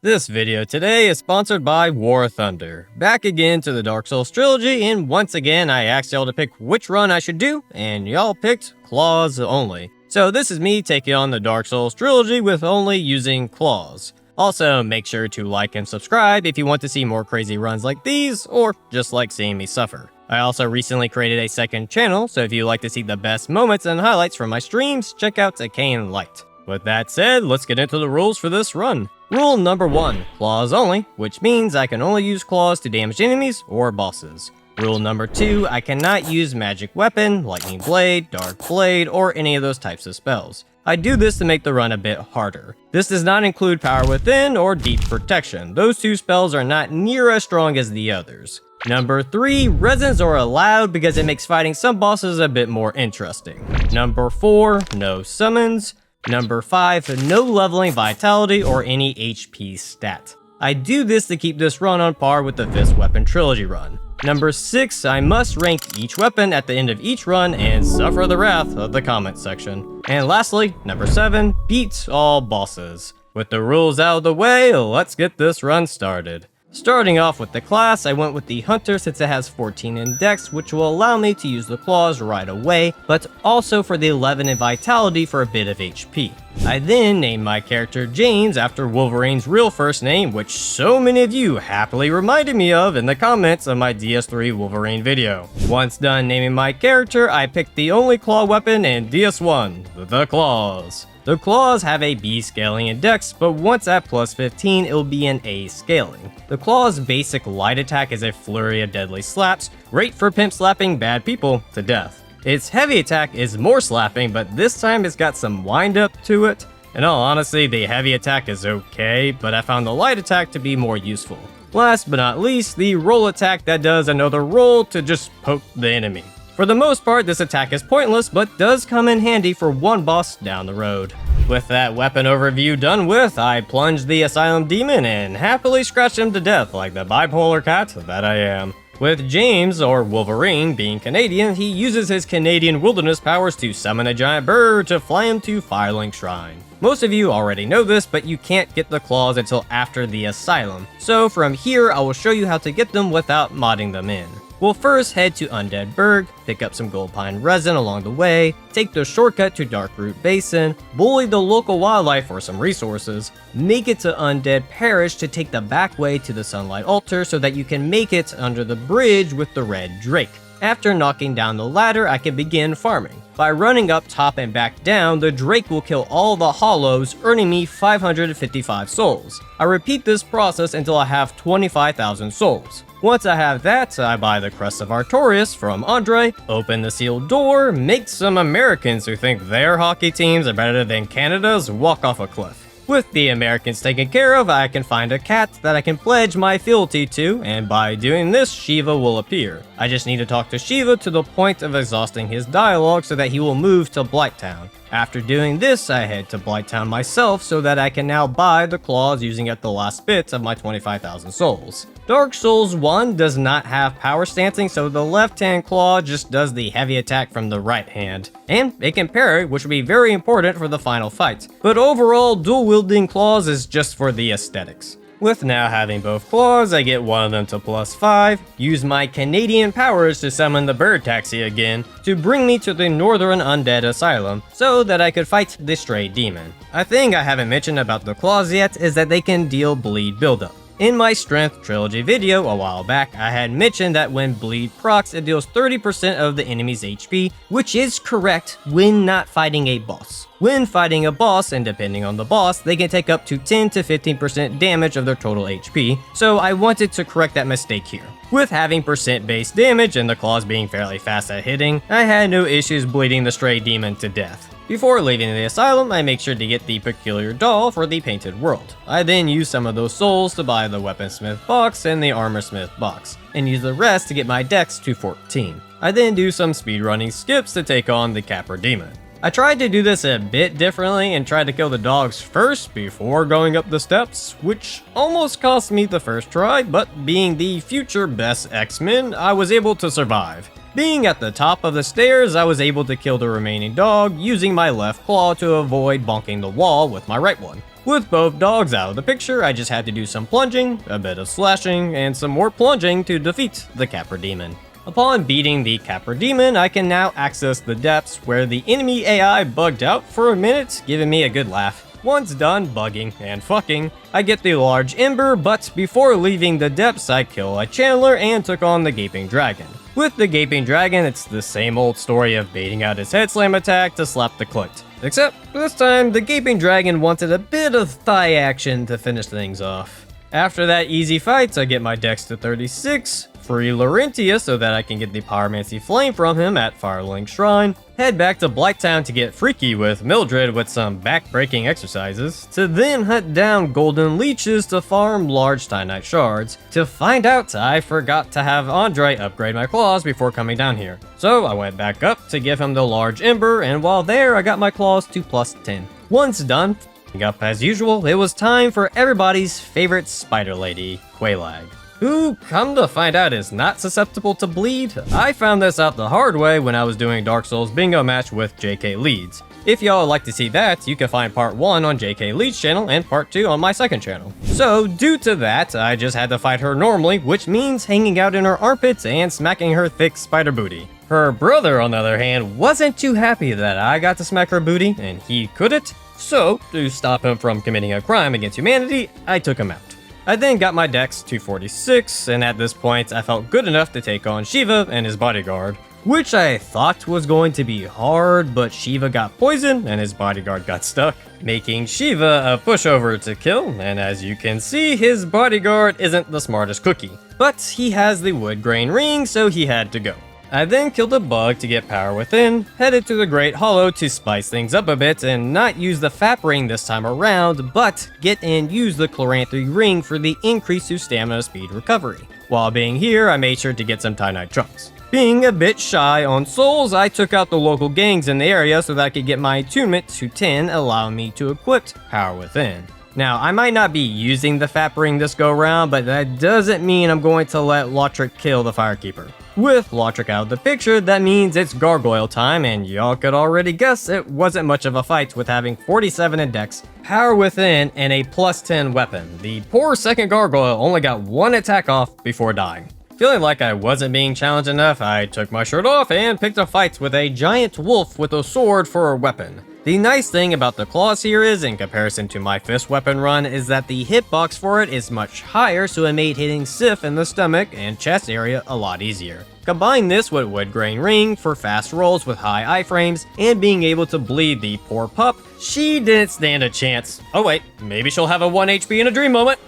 This video today is sponsored by War Thunder. Back again to the Dark Souls Trilogy, and once again I asked y'all to pick which run I should do, and y'all picked Claws only. So this is me taking on the Dark Souls Trilogy with only using Claws. Also, make sure to like and subscribe if you want to see more crazy runs like these, or just like seeing me suffer. I also recently created a second channel, so if you like to see the best moments and highlights from my streams, check out Arcane Light. With that said, let's get into the rules for this run. Rule number 1, Claws only, which means I can only use Claws to damage enemies or bosses. Rule number 2, I cannot use Magic Weapon, Lightning Blade, Dark Blade, or any of those types of spells. I do this to make the run a bit harder. This does not include Power Within or Deep Protection. Those two spells are not near as strong as the others. Number 3, Resins are allowed because it makes fighting some bosses a bit more interesting. Number 4, no summons. Number 5, no leveling vitality or any HP stat. I do this to keep this run on par with the Fist Weapon Trilogy run. Number 6, I must rank each weapon at the end of each run and suffer the wrath of the comment section. And lastly, number 7, beat all bosses. With the rules out of the way, let's get this run started. Starting off with the class, I went with the Hunter since it has 14 in Dex, which will allow me to use the Claws right away, but also for the 11 in Vitality for a bit of HP. I then named my character James after Wolverine's real first name, which so many of you happily reminded me of in the comments of my DS3 Wolverine video. Once done naming my character, I picked the only claw weapon in DS1, the Claws. The Claws have a B scaling in Dex, but once at plus 15, it'll be an A scaling. The Claws' basic light attack is a flurry of deadly slaps, great for pimp slapping bad people to death. Its heavy attack is more slapping, but this time it's got some wind up to it. In all honesty, the heavy attack is okay, but I found the light attack to be more useful. Last but not least, the roll attack that does another roll to just poke the enemy. For the most part, this attack is pointless, but does come in handy for one boss down the road. With that weapon overview done with, I plunged the Asylum Demon and happily scratched him to death like the bipolar cat that I am. With James, or Wolverine, being Canadian, he uses his Canadian wilderness powers to summon a giant bird to fly him to Firelink Shrine. Most of you already know this, but you can't get the Claws until after the Asylum, so from here I will show you how to get them without modding them in. We'll first head to Undead Burg, pick up some gold pine resin along the way, take the shortcut to Darkroot Basin, bully the local wildlife for some resources, make it to Undead Parish to take the back way to the Sunlight Altar so that you can make it under the bridge with the Red Drake. After knocking down the ladder, I can begin farming. By running up top and back down, the Drake will kill all the hollows, earning me 555 souls. I repeat this process until I have 25,000 souls. Once I have that, I buy the Crest of Artorias from Andre, open the sealed door, make some Americans who think their hockey teams are better than Canada's walk off a cliff. With the Americans taken care of, I can find a cat that I can pledge my fealty to, and by doing this, Shiva will appear. I just need to talk to Shiva to the point of exhausting his dialogue so that he will move to Blighttown. After doing this, I head to Blighttown myself so that I can now buy the Claws using up the last bit of my 25,000 souls. Dark Souls 1 does not have power stancing, so the left hand claw just does the heavy attack from the right hand. And it can parry, which will be very important for the final fight. But overall, dual wielding claws is just for the aesthetics. With now having both claws, I get one of them to plus 5, use my Canadian powers to summon the bird taxi again to bring me to the Northern Undead Asylum so that I could fight the Stray Demon. A thing I haven't mentioned about the claws yet is that they can deal bleed buildup. In my Strength Trilogy video a while back, I had mentioned that when bleed procs, it deals 30% of the enemy's HP, which is correct when not fighting a boss. When fighting a boss, and depending on the boss, they can take up to 10 to 15% damage of their total HP, so I wanted to correct that mistake here. With having percent-based damage and the claws being fairly fast at hitting, I had no issues bleeding the Stray Demon to death. Before leaving the asylum, I make sure to get the Peculiar Doll for the Painted World. I then use some of those souls to buy the Weaponsmith box and the Armorsmith box, and use the rest to get my dex to 14. I then do some speedrunning skips to take on the Capra Demon. I tried to do this a bit differently and tried to kill the dogs first before going up the steps, which almost cost me the first try, but being the future best X-Men, I was able to survive. Being at the top of the stairs, I was able to kill the remaining dog using my left claw to avoid bonking the wall with my right one. With both dogs out of the picture, I just had to do some plunging, a bit of slashing, and some more plunging to defeat the Capra Demon. Upon beating the Capra Demon, I can now access the depths where the enemy AI bugged out for a minute, giving me a good laugh. Once done bugging and fucking, I get the large ember, but before leaving the depths, I kill a channeler and took on the Gaping Dragon. With the Gaping Dragon, it's the same old story of baiting out his head slam attack to slap the clit. Except, this time, the Gaping Dragon wanted a bit of thigh action to finish things off. After that easy fight, I get my dex to 36, free Laurentia so that I can get the Pyromancy Flame from him at Firelink Shrine, head back to Blighttown to get freaky with Mildred with some back-breaking exercises, to then hunt down Golden Leeches to farm large Titanite shards, to find out I forgot to have Andre upgrade my claws before coming down here. So I went back up to give him the large ember, and while there I got my claws to plus 10. Once done, up as usual, it was time for everybody's favorite spider lady, Quelaag, who, come to find out, is not susceptible to bleed. I found this out the hard way when I was doing Dark Souls bingo match with JK Leeds. If y'all would like to see that, you can find part 1 on JK Leeds' channel and part 2 on my second channel. So, due to that, I just had to fight her normally, which means hanging out in her armpits and smacking her thick spider booty. Her brother, on the other hand, wasn't too happy that I got to smack her booty and he couldn't, so to stop him from committing a crime against humanity, I took him out. I then got my dex to 46, and at this point I felt good enough to take on Shiva and his bodyguard, which I thought was going to be hard, but Shiva got poisoned and his bodyguard got stuck, making Shiva a pushover to kill, and as you can see, his bodyguard isn't the smartest cookie. But he has the wood grain ring, so he had to go. I then killed a bug to get power within, headed to the Great Hollow to spice things up a bit and not use the Fap ring this time around, but get and use the Chloranthy ring for the increase to stamina speed recovery. While being here, I made sure to get some Titanite chunks. Being a bit shy on souls, I took out the local gangs in the area so that I could get my attunement to 10, allowing me to equip Power Within. Now, I might not be using the Fap ring this go around, but that doesn't mean I'm going to let Lothric kill the Firekeeper. With Lothric out of the picture, that means it's gargoyle time, and y'all could already guess it wasn't much of a fight with having 47 in dex, Power Within, and a plus 10 weapon. The poor second gargoyle only got one attack off before dying. Feeling like I wasn't being challenged enough, I took my shirt off and picked a fight with a giant wolf with a sword for a weapon. The nice thing about the claws here is, in comparison to my fist weapon run, is that the hitbox for it is much higher, so it made hitting Sif in the stomach and chest area a lot easier. Combine this with Wood Grain Ring for fast rolls with high iframes, and being able to bleed the poor pup, she didn't stand a chance. Oh wait, maybe she'll have a 1 HP in a dream moment.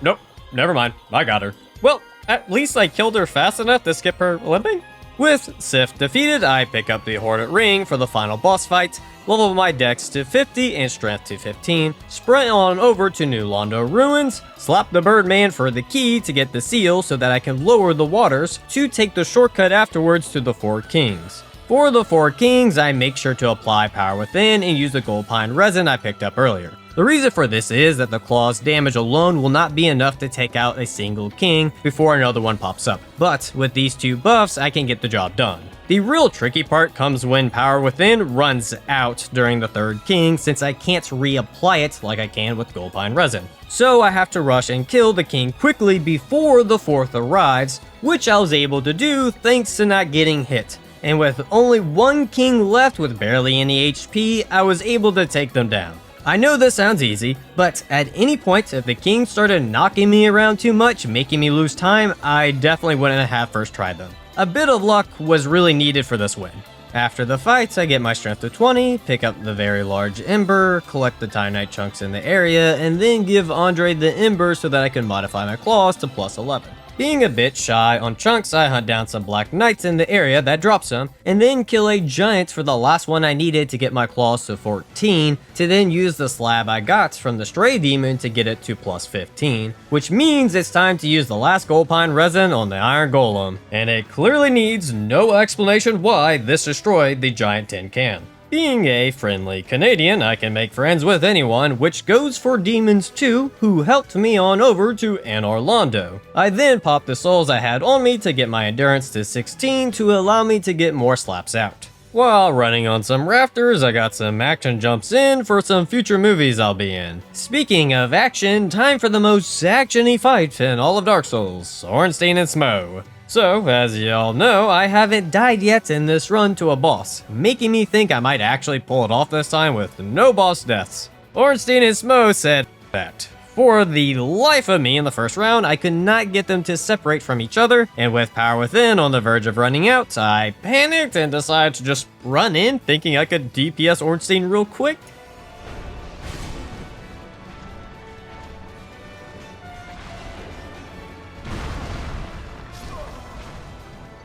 Nope, never mind, I got her. Well, at least I killed her fast enough to skip her limping. With Sif defeated, I pick up the Hornet Ring for the final boss fight, level my dex to 50 and strength to 15, sprint on over to New Londo Ruins, slap the Birdman for the key to get the seal so that I can lower the waters to take the shortcut afterwards to the Four Kings. For the Four Kings, I make sure to apply Power Within and use the Gold Pine Resin I picked up earlier. The reason for this is that the claw's damage alone will not be enough to take out a single king before another one pops up, but with these two buffs I can get the job done. The real tricky part comes when Power Within runs out during the third king, since I can't reapply it like I can with Gold Pine Resin. So I have to rush and kill the king quickly before the fourth arrives, which I was able to do thanks to not getting hit. And with only one king left with barely any HP, I was able to take them down. I know this sounds easy, but at any point if the king started knocking me around too much, making me lose time, I definitely wouldn't have first tried them. A bit of luck was really needed for this win. After the fights, I get my strength to 20, pick up the very large ember, collect the Titanite chunks in the area, and then give Andre the ember so that I can modify my claws to plus 11. Being a bit shy on chunks, I hunt down some Black Knights in the area that drop some, and then kill a giant for the last one I needed to get my claws to 14, to then use the slab I got from the Stray Demon to get it to plus 15, which means it's time to use the last Gold Pine Resin on the Iron Golem, and it clearly needs no explanation why this destroyed the giant tin can. Being a friendly Canadian, I can make friends with anyone, which goes for demons too, who helped me on over to Anor Londo. I then popped the souls I had on me to get my endurance to 16 to allow me to get more slaps out. While running on some rafters, I got some action jumps in for some future movies I'll be in. Speaking of action, time for the most action-y fight in all of Dark Souls, Ornstein and Smo. So, as y'all know, I haven't died yet in this run to a boss, making me think I might actually pull it off this time with no boss deaths. Ornstein and Smo said that. For the life of me in the first round, I could not get them to separate from each other, and with Power Within on the verge of running out, I panicked and decided to just run in, thinking I could DPS Ornstein real quick.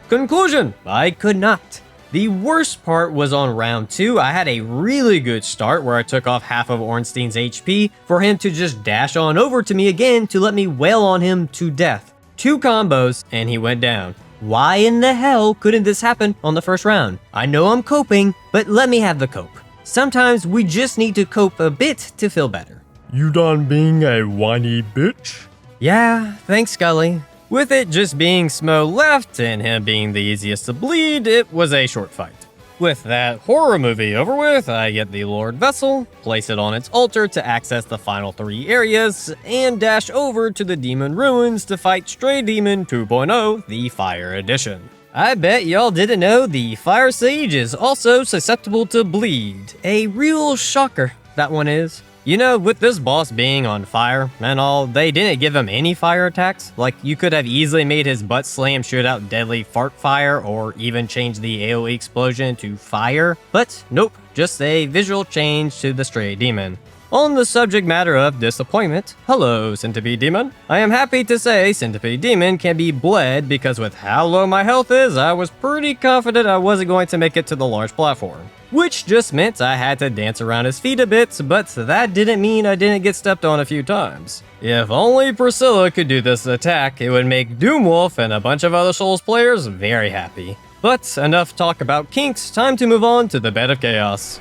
Conclusion, I could not. The worst part was on round 2, I had a really good start where I took off half of Ornstein's HP for him to just dash on over to me again to let me wail on him to death. 2 combos and he went down. Why in the hell couldn't this happen on the first round? I know I'm coping, but let me have the cope. Sometimes we just need to cope a bit to feel better. You done being a whiny bitch? Yeah, thanks Scully. With it just being Smo left and him being the easiest to bleed, it was a short fight. With that horror movie over with, I get the Lord Vessel, place it on its altar to access the final 3 areas, and dash over to the Demon Ruins to fight Stray Demon 2.0, the Fire Edition. I bet y'all didn't know the Fire Sage is also susceptible to bleed. A real shocker, that one is. You know, with this boss being on fire and all, they didn't give him any fire attacks. Like, you could have easily made his butt slam shoot out deadly fart fire or even change the AoE explosion to fire. But nope, just a visual change to the Stray Demon. On the subject matter of disappointment, hello Centipede Demon. I am happy to say Centipede Demon can be bled because with how low my health is, I was pretty confident I wasn't going to make it to the large platform. Which just meant I had to dance around his feet a bit, but that didn't mean I didn't get stepped on a few times. If only Priscilla could do this attack, it would make Doomwolf and a bunch of other Souls players very happy. But enough talk about kinks, time to move on to the Bed of Chaos.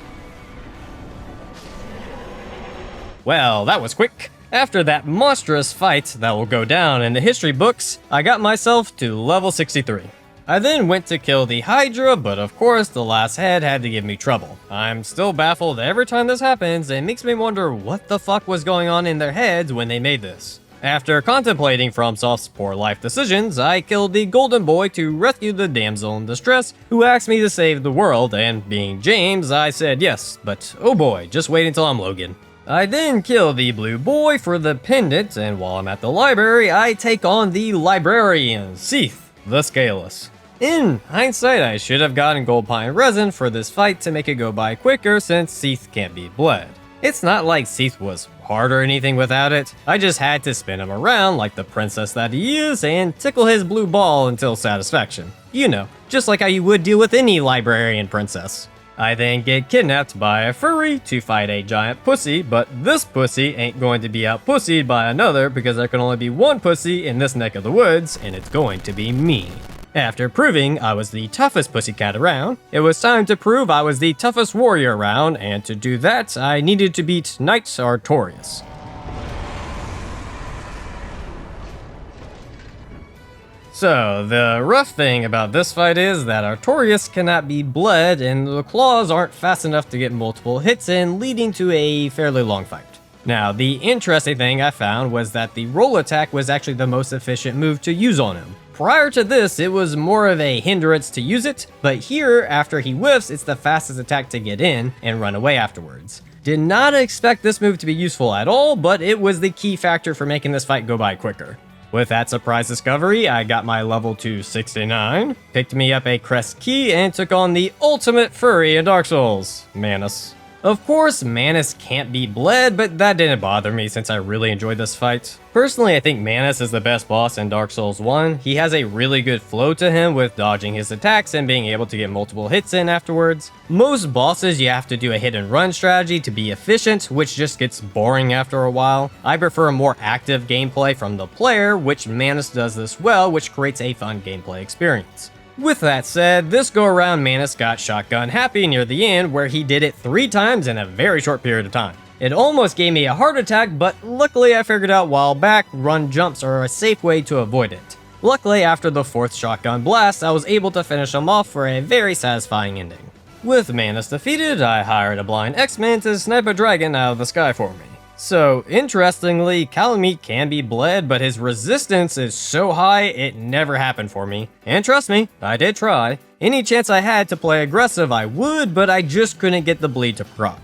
Well, that was quick. After that monstrous fight that will go down in the history books, I got myself to level 63. I then went to kill the Hydra, but of course the last head had to give me trouble. I'm still baffled every time this happens, and it makes me wonder what the fuck was going on in their heads when they made this. After contemplating FromSoft's poor life decisions, I killed the Golden Boy to rescue the damsel in distress, who asked me to save the world, and being James, I said yes, but oh boy, just wait until I'm Logan. I then kill the Blue Boy for the pendant, and while I'm at the library, I take on the Librarian, Seath, the Scaleless. In hindsight, I should have gotten Gold Pine Resin for this fight to make it go by quicker since Seath can't be bled. It's not like Seath was hard or anything without it, I just had to spin him around like the princess that he is and tickle his blue ball until satisfaction. You know, just like how you would deal with any librarian princess. I then get kidnapped by a furry to fight a giant pussy, but this pussy ain't going to be out-pussied by another because there can only be one pussy in this neck of the woods, and it's going to be me. After proving I was the toughest pussycat around, it was time to prove I was the toughest warrior around, and to do that, I needed to beat Knight Artorias. So, the rough thing about this fight is that Artorias cannot be bled, and the claws aren't fast enough to get multiple hits in, leading to a fairly long fight. Now, the interesting thing I found was that the roll attack was actually the most efficient move to use on him. Prior to this, it was more of a hindrance to use it, but here, after he whiffs, it's the fastest attack to get in and run away afterwards. Did not expect this move to be useful at all, but it was the key factor for making this fight go by quicker. With that surprise discovery, I got my level to 69, picked me up a crest key, and took on the ultimate furry in Dark Souls, Manus. Of course, Manus can't be bled, but that didn't bother me since I really enjoyed this fight. Personally, I think Manus is the best boss in Dark Souls 1. He has a really good flow to him with dodging his attacks and being able to get multiple hits in afterwards. Most bosses you have to do a hit and run strategy to be efficient, which just gets boring after a while. I prefer a more active gameplay from the player, which Manus does this well, which creates a fun gameplay experience. With that said, this go around Manus got shotgun happy near the end where he did it 3 times in a very short period of time. It almost gave me a heart attack, but luckily I figured out a while back run jumps are a safe way to avoid it. Luckily after the 4th shotgun blast, I was able to finish him off for a very satisfying ending. With Manus defeated, I hired a blind X-Man to snipe a dragon out of the sky for me. So, interestingly, Calamite can be bled, but his resistance is so high it never happened for me. And trust me, I did try. Any chance I had to play aggressive I would, but I just couldn't get the bleed to proc.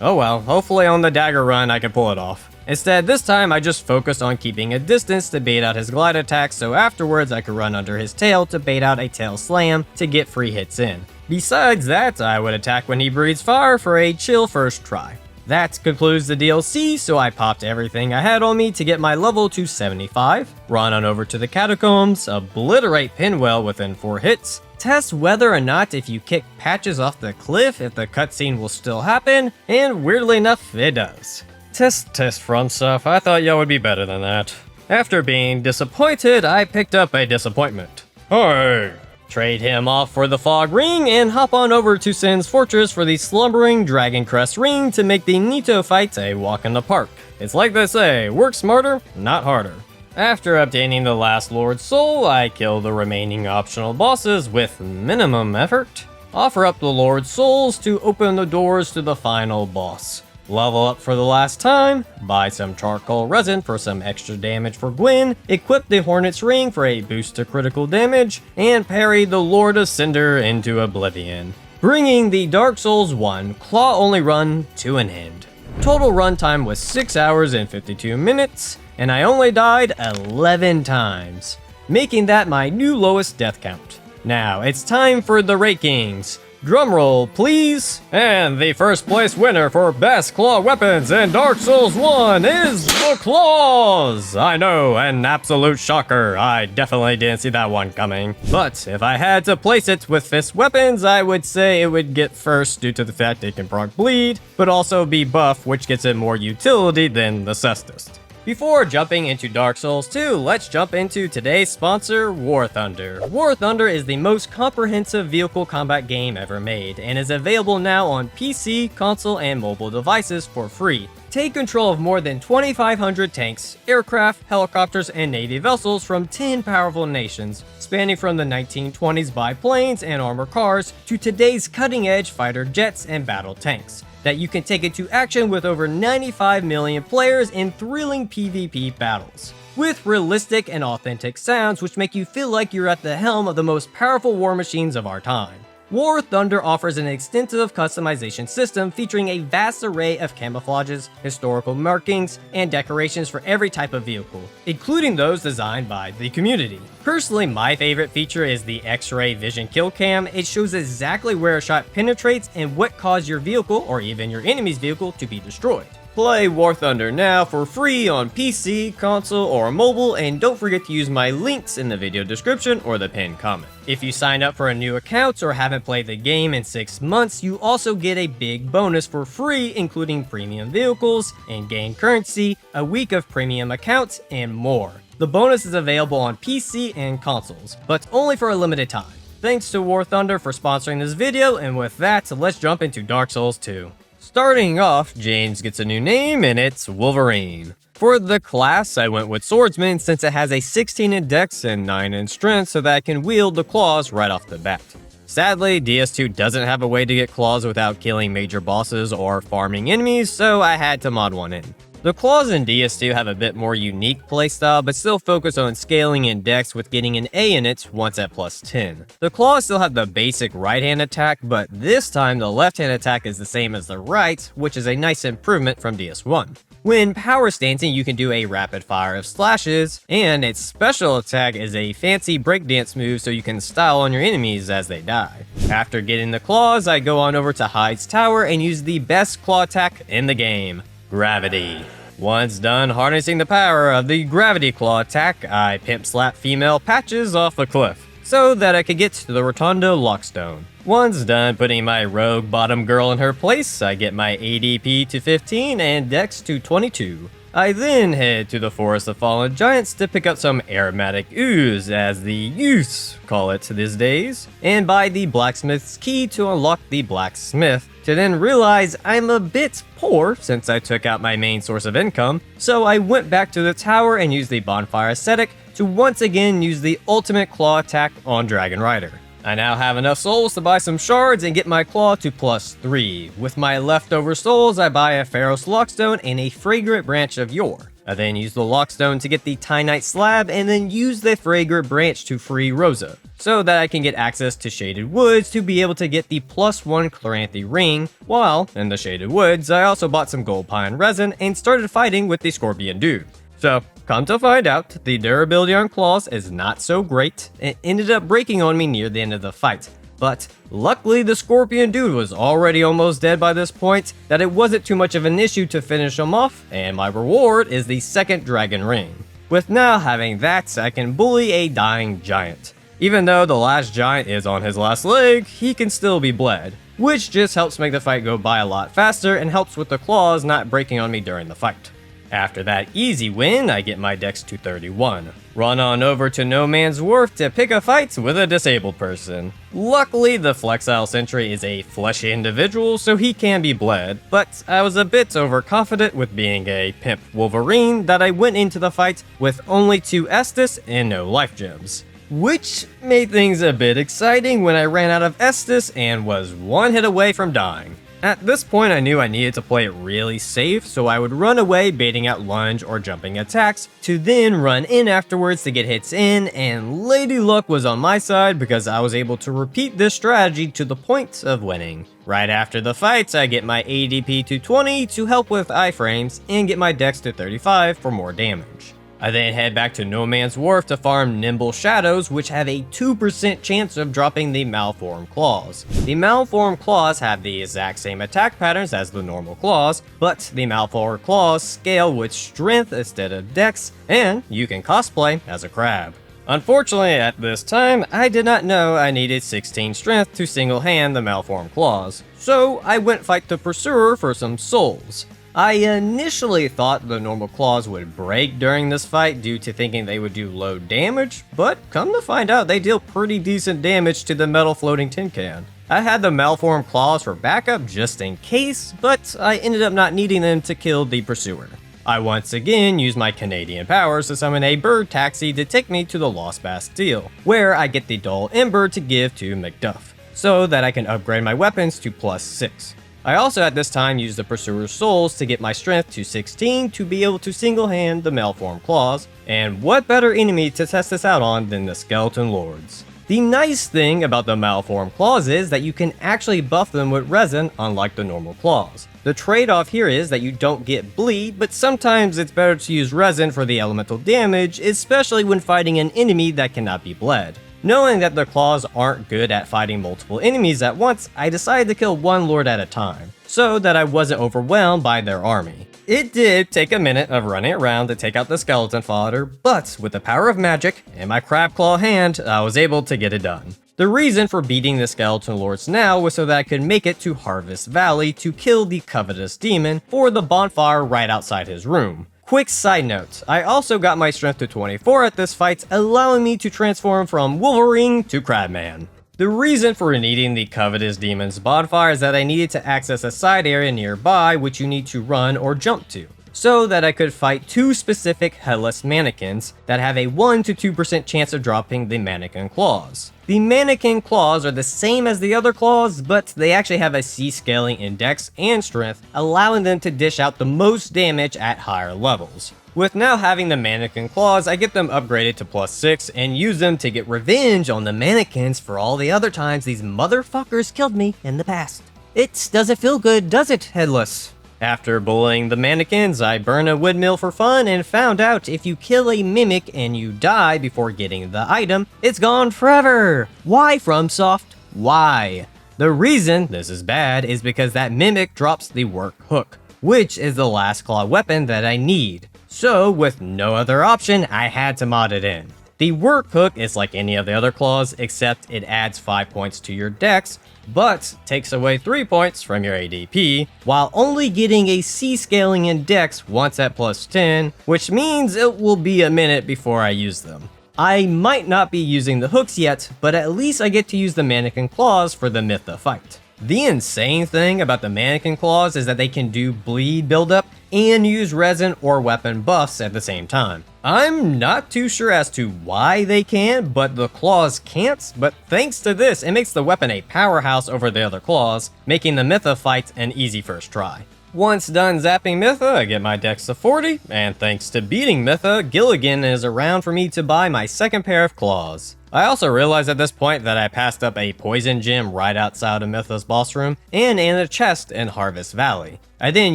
Oh well, hopefully on the dagger run I can pull it off. Instead, this time I just focused on keeping a distance to bait out his glide attack, so afterwards I could run under his tail to bait out a tail slam to get free hits in. Besides that, I would attack when he breathes fire for a chill first try. That concludes the DLC, so I popped everything I had on me to get my level to 75, run on over to the catacombs, obliterate Pinwell within 4 hits, test whether or not if you kick patches off the cliff if the cutscene will still happen, and weirdly enough, it does. Test from stuff, I thought y'all would be better than that. After being disappointed, I picked up a disappointment. Hey! Trade him off for the Fog Ring and hop on over to Sin's Fortress for the Slumbering Dragon Crest Ring to make the Nito fights a walk in the park. It's like they say, work smarter, not harder. After obtaining the last Lord's Soul, I kill the remaining optional bosses with minimum effort. Offer up the Lord's Souls to open the doors to the final boss. Level up for the last time, buy some charcoal resin for some extra damage for Gwen, equip the Hornet's Ring for a boost to critical damage, and parry the Lord of Cinder into oblivion, bringing the Dark Souls 1 claw-only run to an end. Total runtime was 6 hours and 52 minutes, and I only died 11 times, making that my new lowest death count. Now it's time for the rankings. Drumroll, please! And the first place winner for Best Claw Weapons in Dark Souls 1 is the Claws! I know, an absolute shocker. I definitely didn't see that one coming. But if I had to place it with Fist Weapons, I would say it would get first due to the fact it can proc bleed, but also be buff, which gets it more utility than the Cestus. Before jumping into Dark Souls 2, let's jump into today's sponsor, War Thunder. War Thunder is the most comprehensive vehicle combat game ever made, and is available now on PC, console, and mobile devices for free. Take control of more than 2,500 tanks, aircraft, helicopters, and navy vessels from 10 powerful nations, spanning from the 1920s biplanes and armored cars to today's cutting-edge fighter jets and battle tanks that you can take into action with over 95 million players in thrilling PvP battles, with realistic and authentic sounds which make you feel like you're at the helm of the most powerful war machines of our time. War Thunder offers an extensive customization system featuring a vast array of camouflages, historical markings, and decorations for every type of vehicle, including those designed by the community. Personally, my favorite feature is the X-ray vision kill cam. It shows exactly where a shot penetrates and what caused your vehicle, or even your enemy's vehicle, to be destroyed. Play War Thunder now for free on PC, console, or mobile, and don't forget to use my links in the video description or the pinned comment. If you sign up for a new account or haven't played the game in 6 months, you also get a big bonus for free, including premium vehicles, in-game currency, a week of premium accounts, and more. The bonus is available on PC and consoles, but only for a limited time. Thanks to War Thunder for sponsoring this video, and with that, let's jump into Dark Souls 2. Starting off, James gets a new name, and it's Wolverine. For the class, I went with Swordsman since it has a 16 in dex and 9 in strength so that I can wield the claws right off the bat. Sadly, DS2 doesn't have a way to get claws without killing major bosses or farming enemies, so I had to mod one in. The claws in DS2 have a bit more unique playstyle, but still focus on scaling in dex with getting an A in it once at plus 10. The claws still have the basic right-hand attack, but this time the left-hand attack is the same as the right, which is a nice improvement from DS1. When power stancing, you can do a rapid fire of slashes, and its special attack is a fancy breakdance move so you can style on your enemies as they die. After getting the claws, I go on over to Hyde's Tower and use the best claw attack in the game, Gravity. Once done harnessing the power of the Gravity Claw attack, I pimp slap female Patches off a cliff, so that I could get to the Rotundo Lockstone. Once done putting my rogue bottom girl in her place, I get my ADP to 15 and Dex to 22. I then head to the Forest of Fallen Giants to pick up some aromatic ooze, as the youths call it these days, and buy the blacksmith's key to unlock the blacksmith, to then realize I'm a bit poor since I took out my main source of income, so I went back to the tower and used the bonfire ascetic to once again use the ultimate claw attack on Dragon Rider. I now have enough souls to buy some shards and get my claw to +3. With my leftover souls, I buy a Pharaoh's Lockstone and a Fragrant Branch of Yore. I then use the Lockstone to get the Tynite Slab and then use the Fragrant Branch to free Rosa, so that I can get access to Shaded Woods to be able to get the +1 Chloranthy Ring. While in the Shaded Woods, I also bought some Gold Pine Resin and started fighting with the Scorpion Dude. So, come to find out, the durability on claws is not so great. It ended up breaking on me near the end of the fight. But luckily the Scorpion Dude was already almost dead by this point, that it wasn't too much of an issue to finish him off, and my reward is the second Dragon Ring. With now having that, I can bully a dying giant. Even though the last giant is on his last leg, he can still be bled, which just helps make the fight go by a lot faster and helps with the claws not breaking on me during the fight. After that easy win, I get my dex to 31. Run on over to No Man's Wharf to pick a fight with a disabled person. Luckily, the Flexile Sentry is a fleshy individual, so he can be bled, but I was a bit overconfident with being a Pimp Wolverine that I went into the fight with only 2 Estus and no life gems, which made things a bit exciting when I ran out of Estus and was 1 hit away from dying. At this point, I knew I needed to play it really safe, so I would run away baiting out lunge or jumping attacks, to then run in afterwards to get hits in, and Lady Luck was on my side because I was able to repeat this strategy to the point of winning. Right after the fights, I get my ADP to 20 to help with iframes, and get my dex to 35 for more damage. I then head back to No Man's Wharf to farm Nimble Shadows, which have a 2% chance of dropping the Malformed Claws. The Malformed Claws have the exact same attack patterns as the normal claws, but the Malformed Claws scale with strength instead of dex, and you can cosplay as a crab. Unfortunately, at this time, I did not know I needed 16 strength to single-hand the Malformed Claws, so I went fight the Pursuer for some souls. I initially thought the normal claws would break during this fight due to thinking they would do low damage, but come to find out they deal pretty decent damage to the metal floating tin can. I had the malformed claws for backup just in case, but I ended up not needing them to kill the Pursuer. I once again used my Canadian powers to summon a bird taxi to take me to the Lost Bastille, where I get the Dull Ember to give to Macduff, so that I can upgrade my weapons to +6. I also at this time used the Pursuer's Souls to get my strength to 16 to be able to single-hand the Malformed Claws, and what better enemy to test this out on than the Skeleton Lords. The nice thing about the Malformed Claws is that you can actually buff them with resin unlike the normal claws. The trade-off here is that you don't get bleed, but sometimes it's better to use resin for the elemental damage, especially when fighting an enemy that cannot be bled. Knowing that the claws aren't good at fighting multiple enemies at once, I decided to kill one lord at a time, so that I wasn't overwhelmed by their army. It did take a minute of running around to take out the skeleton fodder, but with the power of magic and my crab claw hand, I was able to get it done. The reason for beating the skeleton lords now was so that I could make it to Harvest Valley to kill the covetous demon for the bonfire right outside his room. Quick side note, I also got my strength to 24 at this fight, allowing me to transform from Wolverine to Crabman. The reason for needing the Covetous Demon's bonfire is that I needed to access a side area nearby which you need to run or jump to, so that I could fight 2 specific headless mannequins that have a 1 to 2% chance of dropping the Mannequin Claws. The Mannequin Claws are the same as the other claws, but they actually have a C scaling index and strength, allowing them to dish out the most damage at higher levels. With now having the Mannequin Claws, I get them upgraded to +6 and use them to get revenge on the mannequins for all the other times these motherfuckers killed me in the past. It doesn't feel good, does it, Headless? After bullying the mannequins, I burned a windmill for fun and found out if you kill a mimic and you die before getting the item, it's gone forever! Why, FromSoft? Why? The reason this is bad is because that mimic drops the work hook, which is the last claw weapon that I need. So, with no other option, I had to mod it in. The work hook is like any of the other claws, except it adds 5 points to your dex, but takes away 3 points from your ADP, while only getting a C scaling in dex once at +10, which means it will be a minute before I use them. I might not be using the hooks yet, but at least I get to use the Mannequin Claws for the Mytha fight. The insane thing about the Mannequin claws is that they can do bleed buildup and use resin or weapon buffs at the same time. I'm not too sure as to why they can, but the claws can't, but thanks to this, it makes the weapon a powerhouse over the other claws, making the Mytha fight an easy first try. Once done zapping Mytha, I get my dex to 40, and thanks to beating Mytha, Gilligan is around for me to buy my second pair of claws. I also realized at this point that I passed up a poison gem right outside of Mytha's boss room and in a chest in Harvest Valley. I then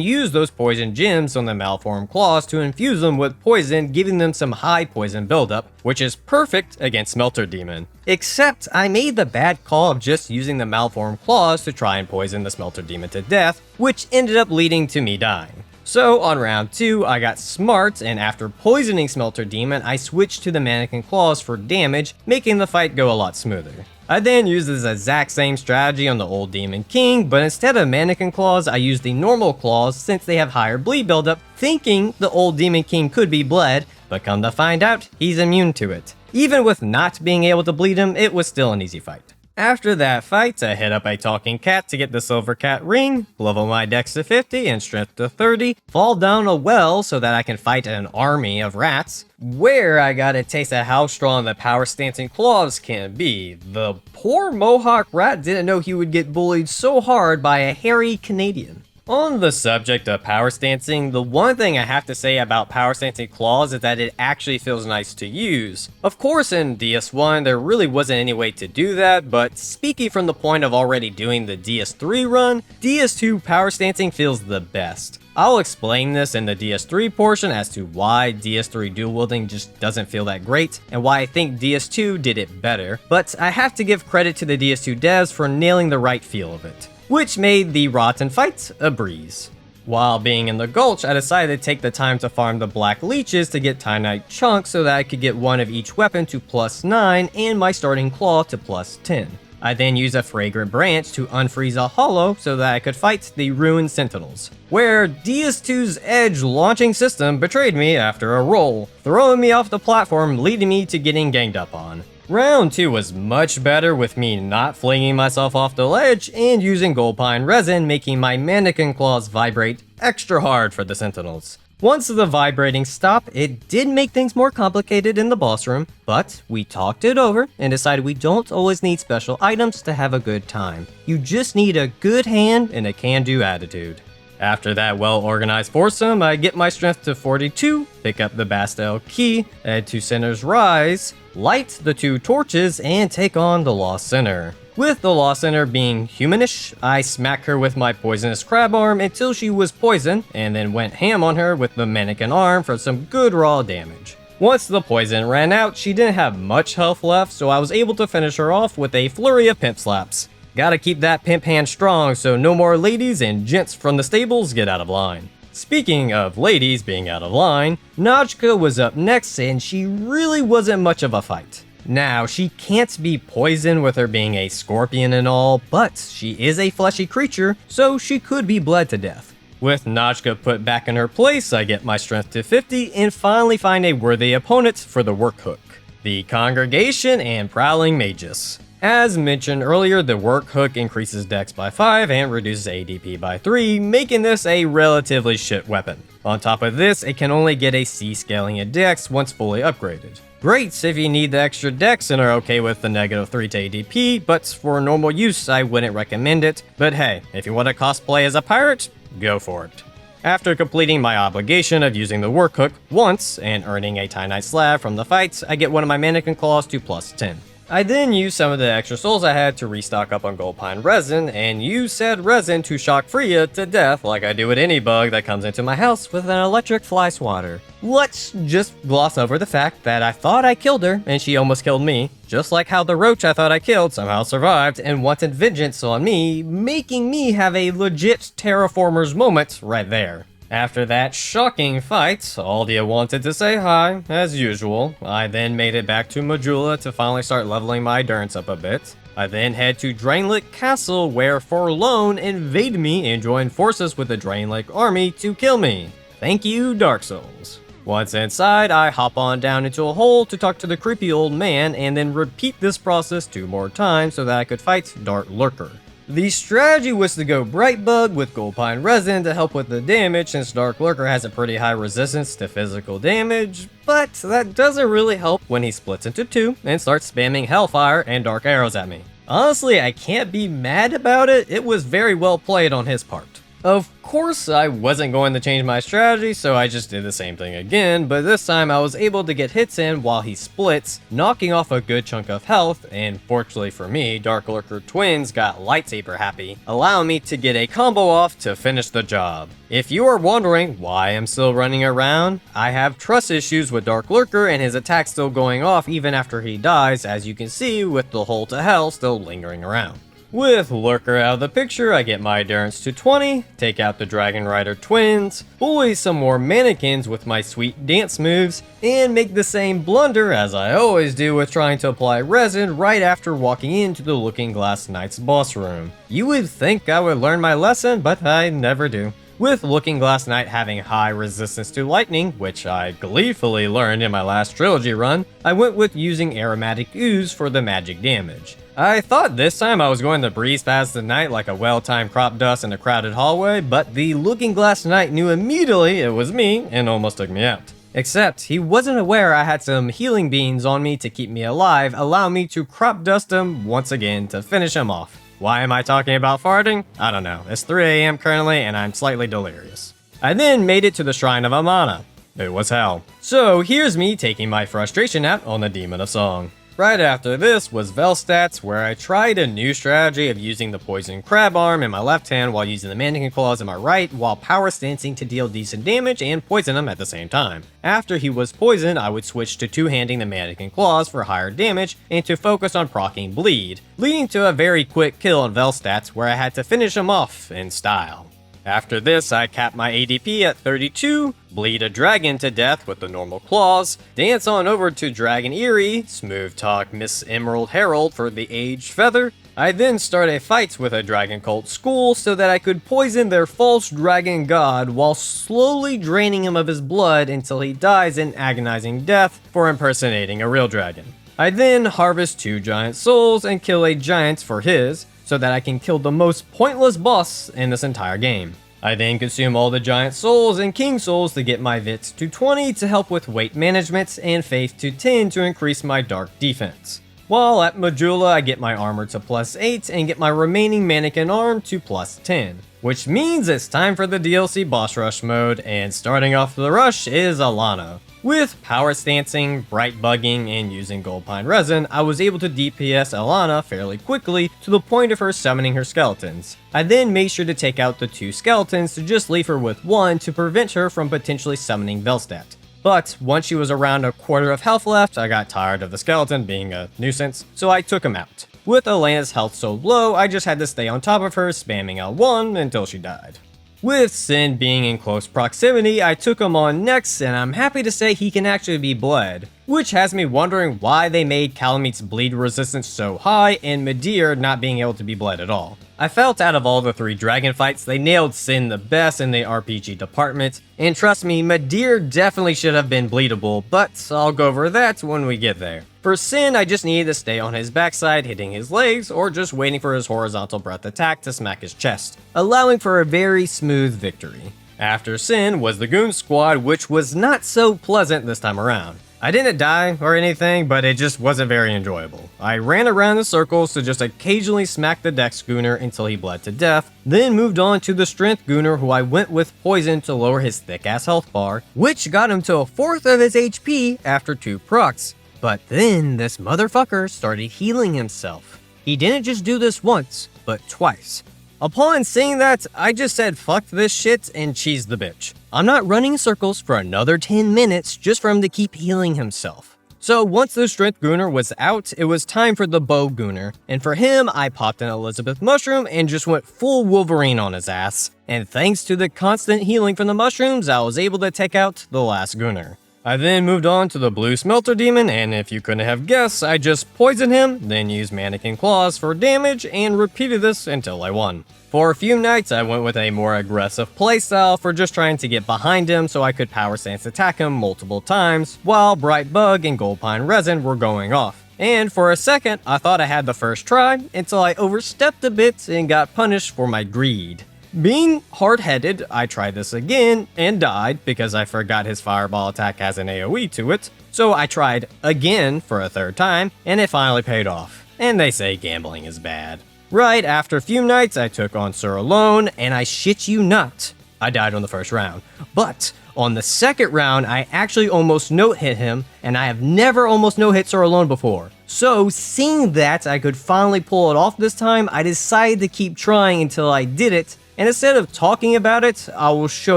used those poison gems on the malformed claws to infuse them with poison, giving them some high poison buildup, which is perfect against Smelter Demon. Except I made the bad call of just using the malformed claws to try and poison the Smelter Demon to death, which ended up leading to me dying. So on round 2, I got smart, and after poisoning Smelter Demon, I switched to the Mannequin claws for damage, making the fight go a lot smoother. I then used this exact same strategy on the old Demon King, but instead of Mannequin claws, I used the normal claws since they have higher bleed buildup, thinking the old Demon King could be bled, but come to find out, he's immune to it. Even with not being able to bleed him, it was still an easy fight. After that fight, I hit up a talking cat to get the silver cat ring, level my dex to 50 and strength to 30, fall down a well so that I can fight an army of rats, where I got a taste of how strong the power stancing claws can be. The poor Mohawk rat didn't know he would get bullied so hard by a hairy Canadian. On the subject of power stancing, the one thing I have to say about power stancing claws is that it actually feels nice to use. Of course in DS1 there really wasn't any way to do that, but speaking from the point of already doing the DS3 run, DS2 power stancing feels the best. I'll explain this in the DS3 portion as to why DS3 dual wielding just doesn't feel that great, and why I think DS2 did it better, but I have to give credit to the DS2 devs for nailing the right feel of it, which made the rotten fight a breeze. While being in the Gulch, I decided to take the time to farm the Black Leeches to get Titanite chunks so that I could get one of each weapon to +9 and my starting claw to +10. I then used a Fragrant Branch to unfreeze a hollow so that I could fight the Ruined Sentinels, where DS2's edge launching system betrayed me after a roll, throwing me off the platform, leading me to getting ganged up on. Round 2 was much better with me not flinging myself off the ledge and using gold pine resin, making my Mannequin claws vibrate extra hard for the Sentinels. Once the vibrating stopped, it did make things more complicated in the boss room, but we talked it over and decided we don't always need special items to have a good time. You just need a good hand and a can-do attitude. After that well-organized foursome, I get my strength to 42, pick up the Bastille Key, head to Sinner's Rise, light the 2 torches, and take on the Lost Sinner. With the Lost Sinner being humanish, I smack her with my poisonous crab arm until she was poisoned, and then went ham on her with the Mannequin arm for some good raw damage. Once the poison ran out, she didn't have much health left, so I was able to finish her off with a flurry of pimp slaps. Gotta keep that pimp hand strong so no more ladies and gents from the stables get out of line. Speaking of ladies being out of line, Najka was up next and she really wasn't much of a fight. Now, she can't be poisoned with her being a scorpion and all, but she is a fleshy creature, so she could be bled to death. With Najka put back in her place, I get my strength to 50 and finally find a worthy opponent for the work hook, the Congregation and Prowling Magus. As mentioned earlier, the work hook increases dex by 5 and reduces ADP by 3, making this a relatively shit weapon. On top of this, it can only get a C scaling in dex once fully upgraded. Great if you need the extra dex and are okay with the -3 to ADP, but for normal use I wouldn't recommend it. But hey, if you want to cosplay as a pirate, go for it. After completing my obligation of using the work hook once and earning a Titanite slab from the fights, I get one of my Mannequin claws to +10. I then used some of the extra souls I had to restock up on gold pine resin, and use said resin to shock Freya to death like I do with any bug that comes into my house with an electric fly swatter. Let's just gloss over the fact that I thought I killed her and she almost killed me, just like how the roach I thought I killed somehow survived and wanted vengeance on me, making me have a legit Terraformers moment right there. After that shocking fight, Aldia wanted to say hi, as usual. I then made it back to Majula to finally start leveling my endurance up a bit. I then head to Drainlick Castle where Forlone invaded me and joined forces with the Drainlick army to kill me. Thank you, Dark Souls. Once inside, I hop on down into a hole to talk to the creepy old man and then repeat this process 2 more times so that I could fight Dark Lurker. The strategy was to go Bright Bug with Gold Pine Resin to help with the damage since Dark Lurker has a pretty high resistance to physical damage, but that doesn't really help when he splits into two and starts spamming Hellfire and Dark Arrows at me. Honestly, I can't be mad about it, it was very well played on his part. Of course, I wasn't going to change my strategy, so I just did the same thing again, but this time I was able to get hits in while he splits, knocking off a good chunk of health, and fortunately for me, Dark Lurker Twins got lightsaber happy, allowing me to get a combo off to finish the job. If you are wondering why I'm still running around, I have trust issues with Dark Lurker and his attack still going off even after he dies, as you can see with the hole to hell still lingering around. With Lurker out of the picture, I get my endurance to 20, take out the Dragon Rider Twins, bully some more mannequins with my sweet dance moves, and make the same blunder as I always do with trying to apply resin right after walking into the Looking Glass Knight's boss room. You would think I would learn my lesson, but I never do. With Looking Glass Knight having high resistance to lightning, which I gleefully learned in my last Trilogy run, I went with using Aromatic Ooze for the magic damage. I thought this time I was going to breeze past the knight like a well-timed crop dust in a crowded hallway, but the Looking Glass Knight knew immediately it was me and almost took me out. Except he wasn't aware I had some healing beans on me to keep me alive, allowing me to crop dust him once again to finish him off. Why am I talking about farting? I don't know. It's 3 AM currently and I'm slightly delirious. I then made it to the Shrine of Amana. It was hell. So here's me taking my frustration out on the Demon of Song. Right after this was Velstat's, where I tried a new strategy of using the Poison Crab Arm in my left hand while using the Mannequin Claws in my right, while power stancing to deal decent damage and poison him at the same time. After he was poisoned, I would switch to two-handing the Mannequin Claws for higher damage and to focus on proccing Bleed, leading to a very quick kill on Velstat's where I had to finish him off in style. After this, I capped my ADP at 32, bleed a dragon to death with the normal claws, dance on over to Dragon Eerie, smooth talk Miss Emerald Herald for the Aged Feather. I then start a fight with a dragon cult school so that I could poison their false dragon god while slowly draining him of his blood until he dies in agonizing death for impersonating a real dragon. I then harvest 2 giant souls and kill a giant for his, so that I can kill the most pointless boss in this entire game. I then consume all the giant souls and king souls to get my vits to 20 to help with weight management and faith to 10 to increase my dark defense. While at Majula, I get my armor to +8 and get my remaining mannequin arm to +10. Which means it's time for the DLC boss rush mode, and starting off the rush is Alonne. With power stancing, bright bugging, and using Gold Pine Resin, I was able to DPS Alonne fairly quickly to the point of her summoning her skeletons. I then made sure to take out the 2 skeletons to just leave her with 1 to prevent her from potentially summoning Velstadt. But once she was around a quarter of health left, I got tired of the skeleton being a nuisance, so I took him out. With Elena's health so low, I just had to stay on top of her, spamming L1 until she died. With Sin being in close proximity, I took him on next, and I'm happy to say he can actually be bled, which has me wondering why they made Calamit's bleed resistance so high and Midir not being able to be bled at all. I felt out of all the 3 dragon fights, they nailed Sin the best in the RPG department, and trust me, Midir definitely should have been bleedable, but I'll go over that when we get there. For Sin, I just needed to stay on his backside hitting his legs, or just waiting for his horizontal breath attack to smack his chest, allowing for a very smooth victory. After Sin was the Goon Squad, which was not so pleasant this time around. I didn't die or anything, but it just wasn't very enjoyable. I ran around in circles to just occasionally smack the Dex Gooner until he bled to death, then moved on to the Strength Gooner who I went with poison to lower his thick-ass health bar, which got him to a fourth of his HP after 2 procs. But then this motherfucker started healing himself. He didn't just do this once, but twice. Upon seeing that, I just said fuck this shit and cheese the bitch. I'm not running circles for another 10 minutes just for him to keep healing himself. So once the Strength Gooner was out, it was time for the Bow Gooner, and for him, I popped an Elizabeth Mushroom and just went full Wolverine on his ass. And thanks to the constant healing from the mushrooms, I was able to take out the last Gooner. I then moved on to the Blue Smelter Demon, and if you couldn't have guessed, I just poisoned him, then used Mannequin Claws for damage, and repeated this until I won. For a few nights, I went with a more aggressive playstyle for just trying to get behind him so I could power stance attack him multiple times, while Bright Bug and Gold Pine Resin were going off. And for a second, I thought I had the first try until I overstepped a bit and got punished for my greed. Being hard-headed, I tried this again and died because I forgot his fireball attack has an AoE to it. So I tried again for a third time and it finally paid off. And they say gambling is bad. Right after a few nights, I took on Sir Alonne and I shit you not, I died on the first round. But on the second round, I actually almost no-hit him, and I have never almost no-hit Sir Alonne before. So, seeing that I could finally pull it off this time, I decided to keep trying until I did it, and instead of talking about it, I will show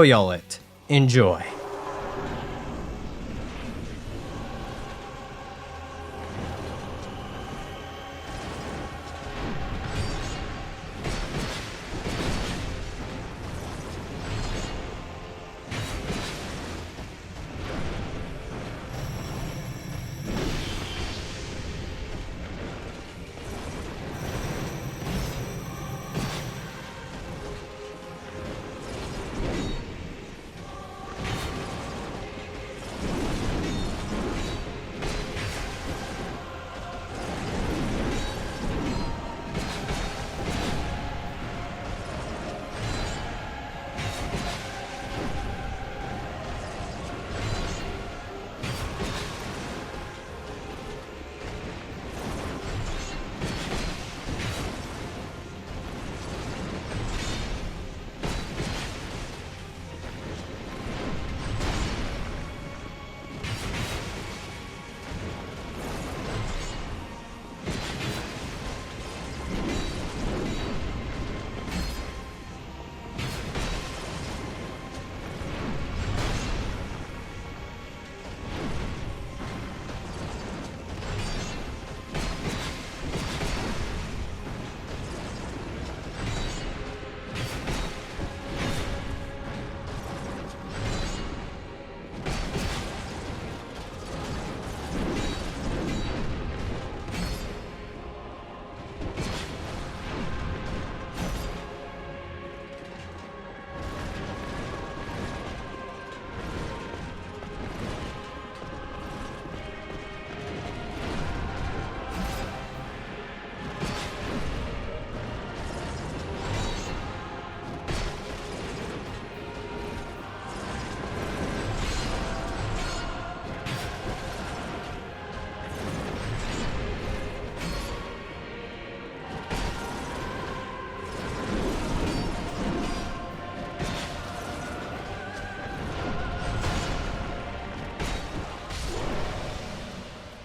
y'all it. Enjoy.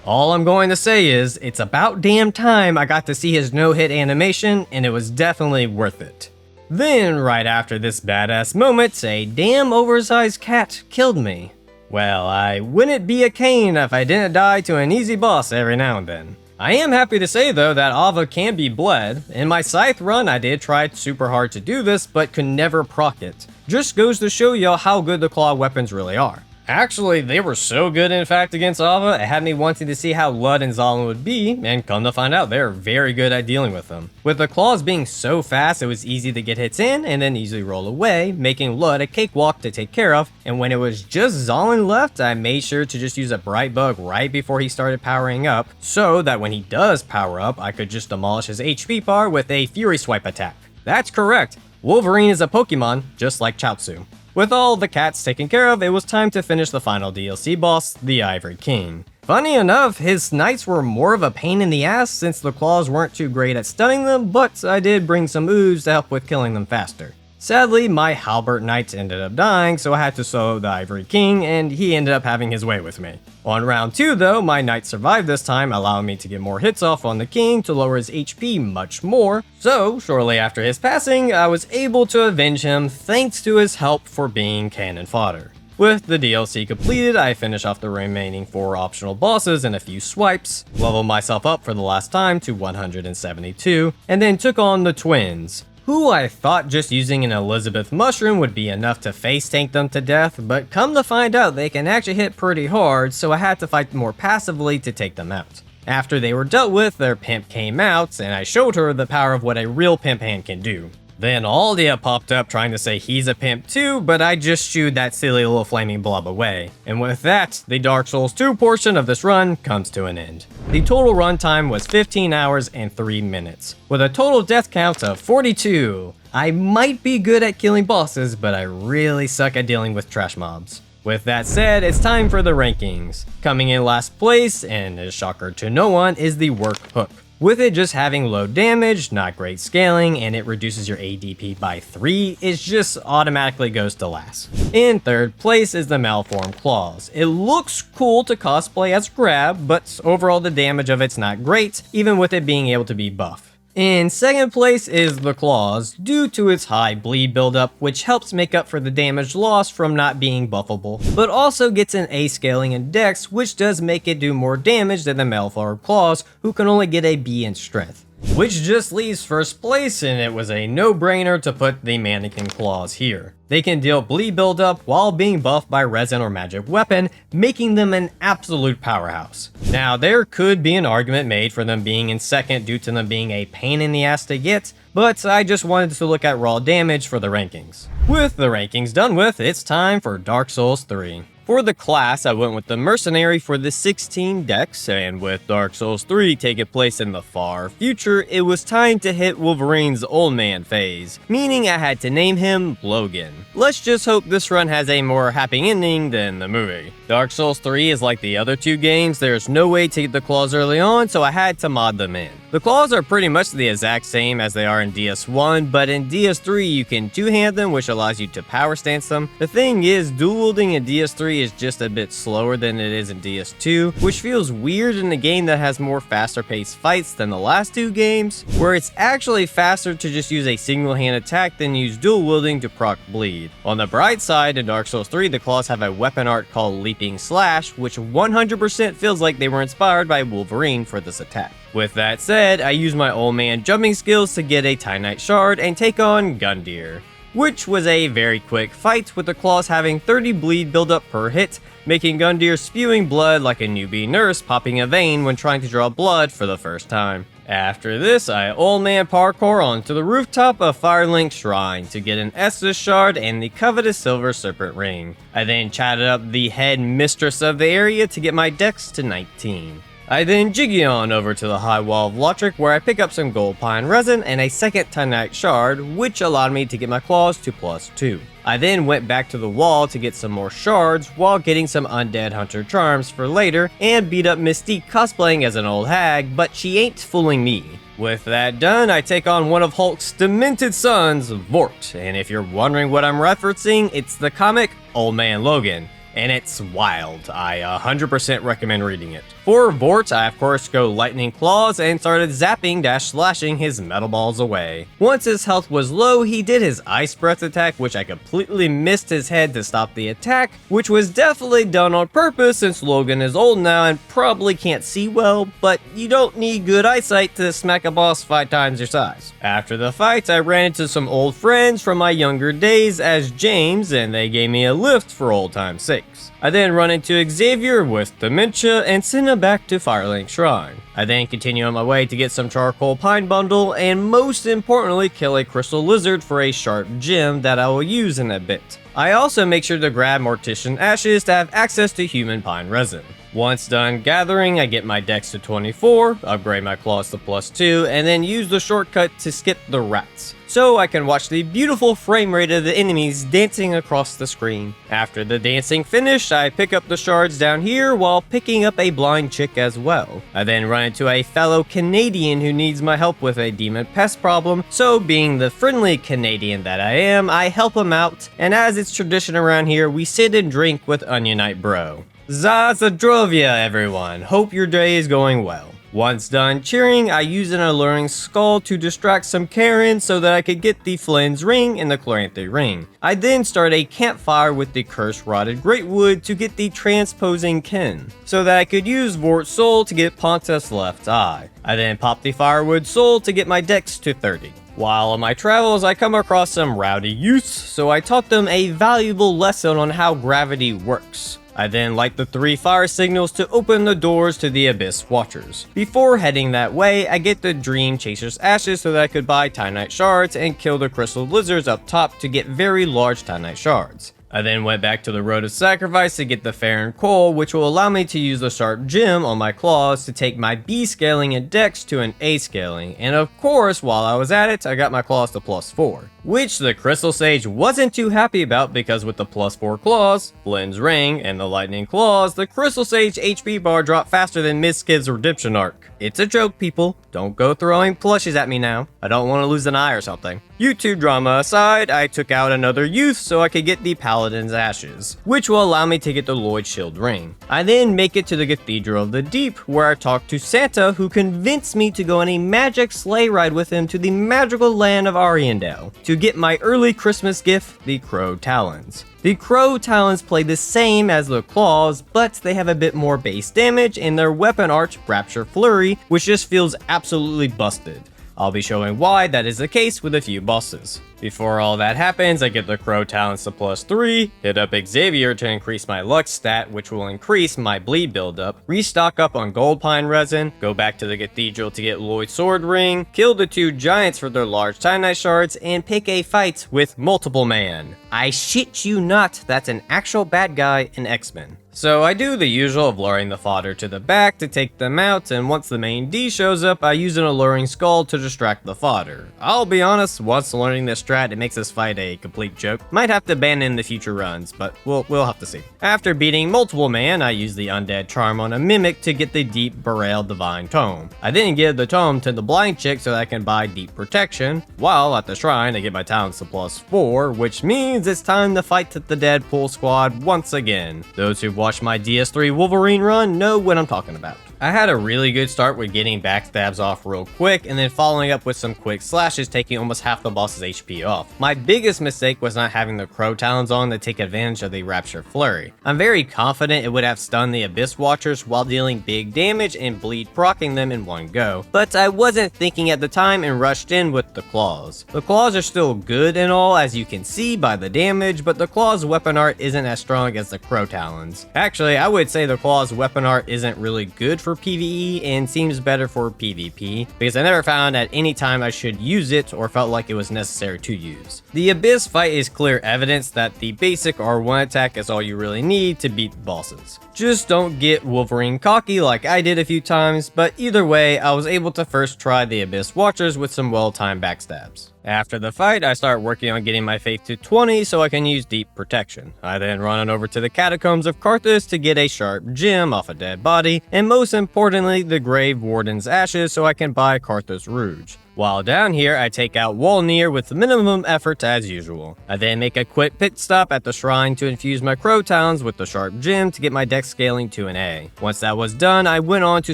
All I'm going to say is, it's about damn time I got to see his no-hit animation, and it was definitely worth it. Then, right after this badass moment, a damn oversized cat killed me. Well, I wouldn't be a Cain if I didn't die to an easy boss every now and then. I am happy to say though that Ava can be bled. In my Scythe run I did try super hard to do this, but could never proc it. Just goes to show y'all how good the claw weapons really are. Actually, they were so good in fact against Ava, it had me wanting to see how Lud and Zalin would be, and come to find out they're very good at dealing with them. With the claws being so fast, it was easy to get hits in and then easily roll away, making Lud a cakewalk to take care of, and when it was just Zalin left, I made sure to just use a Bright Bug right before he started powering up, so that when he does power up, I could just demolish his HP bar with a Fury Swipe attack. That's correct, Wolverine is a Pokemon, just like Chaozu. With all the cats taken care of, it was time to finish the final DLC boss, the Ivory King. Funny enough, his knights were more of a pain in the ass since the claws weren't too great at stunning them, but I did bring some ooze to help with killing them faster. Sadly, my Halbert knights ended up dying, so I had to solo the Ivory King, and he ended up having his way with me. On round 2 though, my knight survived this time, allowing me to get more hits off on the king to lower his HP much more, so shortly after his passing, I was able to avenge him thanks to his help for being cannon fodder. With the DLC completed, I finished off the remaining 4 optional bosses in a few swipes, leveled myself up for the last time to 172, and then took on the twins, who I thought just using an Elizabeth Mushroom would be enough to face tank them to death, but come to find out they can actually hit pretty hard, so I had to fight more passively to take them out. After they were dealt with, their pimp came out, and I showed her the power of what a real pimp hand can do. Then Aldia popped up trying to say he's a pimp too, but I just shooed that silly little flaming blob away. And with that, the Dark Souls 2 portion of this run comes to an end. The total runtime was 15 hours and 3 minutes, with a total death count of 42. I might be good at killing bosses, but I really suck at dealing with trash mobs. With that said, it's time for the rankings. Coming in last place, and a shocker to no one, is the Work Hook. With it just having low damage, not great scaling, and it reduces your ADP by 3, it just automatically goes to last. In third place is the Malformed Claws. It looks cool to cosplay as Grab, but overall the damage of it's not great, even with it being able to be buff. In second place is the Claws, due to its high bleed buildup, which helps make up for the damage lost from not being buffable, but also gets an A scaling in Dex, which does make it do more damage than the Malformed Claws, who can only get a B in Strength. Which just leaves first place, and it was a no-brainer to put the Mannequin Claws here. They can deal bleed buildup while being buffed by resin or magic weapon, making them an absolute powerhouse. Now, there could be an argument made for them being in second due to them being a pain in the ass to get, but I just wanted to look at raw damage for the rankings. With the rankings done with, it's time for Dark Souls 3. For the class, I went with the Mercenary for the 16 dex, and with Dark Souls 3 taking place in the far future, it was time to hit Wolverine's old man phase, meaning I had to name him Logan. Let's just hope this run has a more happy ending than the movie. Dark Souls 3 is like the other two games, there's no way to get the claws early on, so I had to mod them in. The claws are pretty much the exact same as they are in DS1, but in DS3 you can two-hand them, which allows you to power stance them. The thing is, dual wielding in DS3 is just a bit slower than it is in DS2, which feels weird in a game that has more faster paced fights than the last two games, where it's actually faster to just use a single hand attack than use dual wielding to proc bleed. On the bright side, in Dark Souls 3 the claws have a weapon art called Leaping Slash, which 100% feels like they were inspired by Wolverine for this attack. With that said, I used my old man jumping skills to get a Titanite Shard and take on Gundyr, which was a very quick fight with the claws having 30 bleed buildup per hit, making Gundyr spewing blood like a newbie nurse popping a vein when trying to draw blood for the first time. After this, I old man parkour onto the rooftop of Firelink Shrine to get an Estus Shard and the coveted Silver Serpent Ring. I then chatted up the head mistress of the area to get my dex to 19. I then jiggy on over to the High Wall of Lotric where I pick up some gold pine resin and a second Titanite Shard, which allowed me to get my claws to +2. I then went back to the wall to get some more shards while getting some Undead Hunter charms for later and beat up Mystique cosplaying as an old hag, but she ain't fooling me. With that done, I take on one of Hulk's demented sons, Vort, and if you're wondering what I'm referencing, it's the comic Old Man Logan. And it's wild. I 100% recommend reading it. For Vort, I of course go Lightning Claws and started zapping / slashing his metal balls away. Once his health was low, he did his Ice Breath attack, which I completely missed his head to stop the attack, which was definitely done on purpose since Logan is old now and probably can't see well, but you don't need good eyesight to smack a boss 5 times your size. After the fight, I ran into some old friends from my younger days as James, and they gave me a lift for old time's sake. I then run into Xavier with dementia and send him back to Firelink Shrine. I then continue on my way to get some charcoal pine bundle and most importantly kill a crystal lizard for a sharp gem that I will use in a bit. I also make sure to grab Mortician Ashes to have access to human pine resin. Once done gathering, I get my dex to 24, upgrade my claws to +2, and then use the shortcut to skip the rats, so I can watch the beautiful frame rate of the enemies dancing across the screen. After the dancing finished, I pick up the shards down here while picking up a blind chick as well. I then run into a fellow Canadian who needs my help with a demon pest problem, so being the friendly Canadian that I am, I help him out, and as it's tradition around here, we sit and drink with Onionite Bro. Zazadrovia everyone, hope your day is going well. Once done cheering, I use an alluring skull to distract some Karens so that I could get the Flynn's ring and the Chloranthe ring. I then start a campfire with the cursed rotted greatwood to get the transposing kin, so that I could use Vort's soul to get Pontus' left eye. I then pop the firewood soul to get my dex to 30. While on my travels, I come across some rowdy youths, so I taught them a valuable lesson on how gravity works. I then light the 3 fire signals to open the doors to the Abyss Watchers. Before heading that way, I get the Dream Chaser's ashes so that I could buy Titanite shards and kill the crystal lizards up top to get very large Titanite shards. I then went back to the Road of Sacrifice to get the Farron Coal, which will allow me to use the Sharp Gem on my claws to take my B scaling and Dex to an A scaling, and of course, while I was at it, I got my claws to +4. Which the Crystal Sage wasn't too happy about because with the +4 claws, Flynn's Ring, and the Lightning Claws, the Crystal Sage HP bar dropped faster than Mizkif's redemption arc. It's a joke, people. Don't go throwing plushies at me now. I don't want to lose an eye or something. YouTube drama aside, I took out another youth so I could get the Paladin's Ashes, which will allow me to get the Lloyd Shield Ring. I then make it to the Cathedral of the Deep, where I talk to Santa, who convinced me to go on a magic sleigh ride with him to the magical land of Ariandel, to get my early Christmas gift, the Crow Talons. The Crow Talons play the same as the Claws, but they have a bit more base damage, and their weapon art, Rapture Flurry, which just feels absolutely busted. I'll be showing why that is the case with a few bosses. Before all that happens, I get the Crow Talons to +3, hit up Xavier to increase my Lux stat, which will increase my bleed buildup, restock up on Gold Pine Resin, go back to the Cathedral to get Lloyd's Sword Ring, kill the 2 giants for their large Titanite shards, and pick a fight with Multiple Man. I shit you not, that's an actual bad guy in X-Men. So I do the usual of luring the fodder to the back to take them out, and once the main D shows up, I use an alluring skull to distract the fodder. I'll be honest, once learning this strat, it makes this fight a complete joke. Might have to abandon the future runs, but we'll have to see. After beating Multiple Man, I use the Undead Charm on a Mimic to get the Deep Burial Divine Tome. I then give the tome to the blind chick so that I can buy Deep Protection, while at the shrine I get my talents to +4, which means it's time to fight the Deadpool squad once again. Those who've watched my DS3 Wolverine run know what I'm talking about. I had a really good start with getting backstabs off real quick and then following up with some quick slashes taking almost half the boss's HP off. My biggest mistake was not having the Crow Talons on to take advantage of the Rapture Flurry. I'm very confident it would have stunned the Abyss Watchers while dealing big damage and bleed proccing them in one go, but I wasn't thinking at the time and rushed in with the Claws. The Claws are still good and all, as you can see by the damage, but the Claws weapon art isn't as strong as the Crow Talons. Actually, I would say the Claws weapon art isn't really good for PvE and seems better for PvP, because I never found at any time I should use it or felt like it was necessary to use. The Abyss fight is clear evidence that the basic R1 attack is all you really need to beat bosses. Just don't get Wolverine cocky like I did a few times, but either way, I was able to first try the Abyss Watchers with some well-timed backstabs. After the fight, I start working on getting my faith to 20 so I can use Deep Protection. I then run on over to the Catacombs of Carthus to get a sharp gem off a dead body, and most importantly, the Grave Warden's Ashes so I can buy Carthus Rouge. While down here, I take out Walnir with minimum effort as usual. I then make a quick pit stop at the shrine to infuse my Crow Talons with the sharp gem to get my dex scaling to an A. Once that was done, I went on to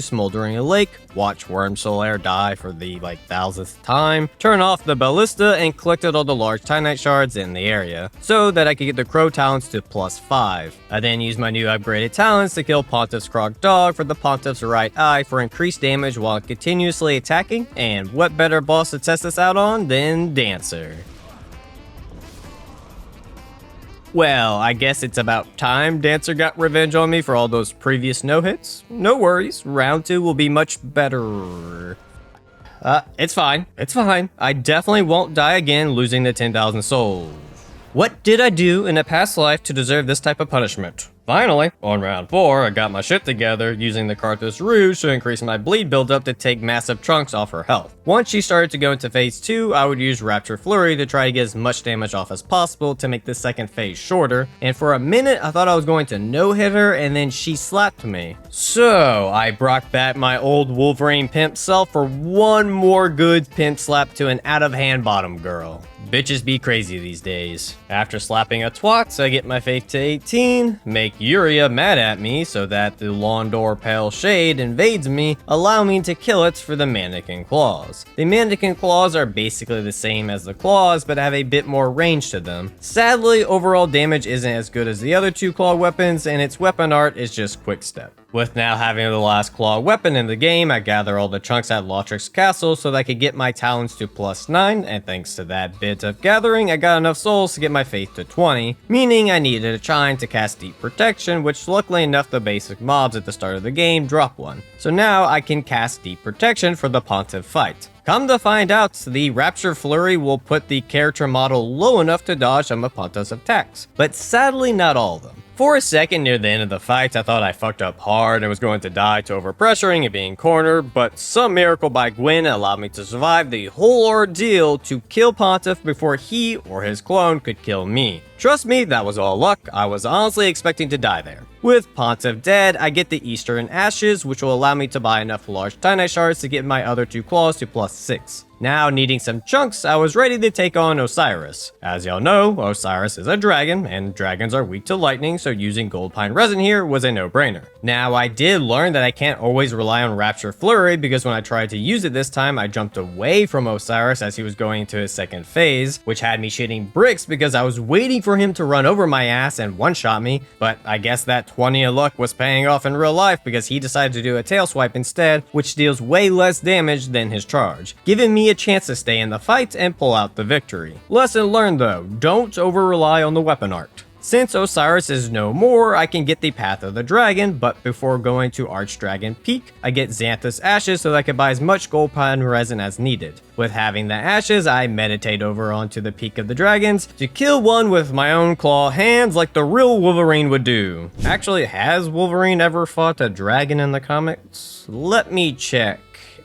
Smoldering Lake, watch Wormsolaire die for the 1000th time, turn off the ballista, and collected all the large Titanite shards in the area, so that I could get the Crow Talons to +5. I then used my new upgraded talents to kill Pontiff's Krog Dog for the Pontiff's right eye for increased damage while continuously attacking, and what better boss to test this out on than Dancer. Well, I guess it's about time Dancer got revenge on me for all those previous no-hits. No worries, round 2 will be much better. It's fine. I definitely won't die again losing the 10,000 souls. What did I do in a past life to deserve this type of punishment? Finally, on round 4, I got my shit together using the Carthus Rouge to increase my bleed buildup to take massive chunks off her health. Once she started to go into phase 2, I would use Rapture Flurry to try to get as much damage off as possible to make the second phase shorter, and for a minute I thought I was going to no-hit her and then she slapped me. So, I brought back my old Wolverine pimp self for one more good pimp slap to an out-of-hand bottom girl. Bitches be crazy these days. After slapping a twat, I get my faith to 18, make Yuria mad at me so that the Londo Pale Shade invades me, allowing me to kill it for the Mannequin Claws. The Mannequin Claws are basically the same as the Claws, but have a bit more range to them. Sadly, overall damage isn't as good as the other two claw weapons, and its weapon art is just quick step. With now having the last claw weapon in the game, I gather all the chunks at Lautric's castle so that I could get my talents to +9, and thanks to that bit of gathering, I got enough souls to get my faith to 20, meaning I needed a shrine to cast Deep Protection, which luckily enough the basic mobs at the start of the game drop one. So now I can cast Deep Protection for the Pontiff fight. Come to find out, the Rapture Flurry will put the character model low enough to dodge some of Pontiff's attacks, but sadly not all of them. For a second near the end of the fight, I thought I fucked up hard and was going to die to overpressuring and being cornered, but some miracle by Gwyn allowed me to survive the whole ordeal to kill Pontiff before he or his clone could kill me. Trust me, that was all luck. I was honestly expecting to die there. With Pontiff dead, I get the Eastern Ashes, which will allow me to buy enough large Titanite shards to get my other 2 claws to +6. Now, needing some chunks, I was ready to take on Osiris. As y'all know, Osiris is a dragon, and dragons are weak to lightning, so using gold pine resin here was a no-brainer. Now, I did learn that I can't always rely on Rapture Flurry, because when I tried to use it this time, I jumped away from Osiris as he was going into his second phase, which had me shitting bricks because I was waiting for him to run over my ass and one-shot me, but I guess that 20 of luck was paying off in real life because he decided to do a tail swipe instead, which deals way less damage than his charge, giving me a chance to stay in the fight and pull out the victory. Lesson learned though, don't over-rely on the weapon art. Since Osiris is no more, I can get the Path of the Dragon, but before going to Archdragon Peak, I get Xanthus Ashes so that I can buy as much gold pine resin as needed. With having the ashes, I meditate over onto the Peak of the Dragons to kill one with my own claw hands like the real Wolverine would do. Actually, has Wolverine ever fought a dragon in the comics? Let me check.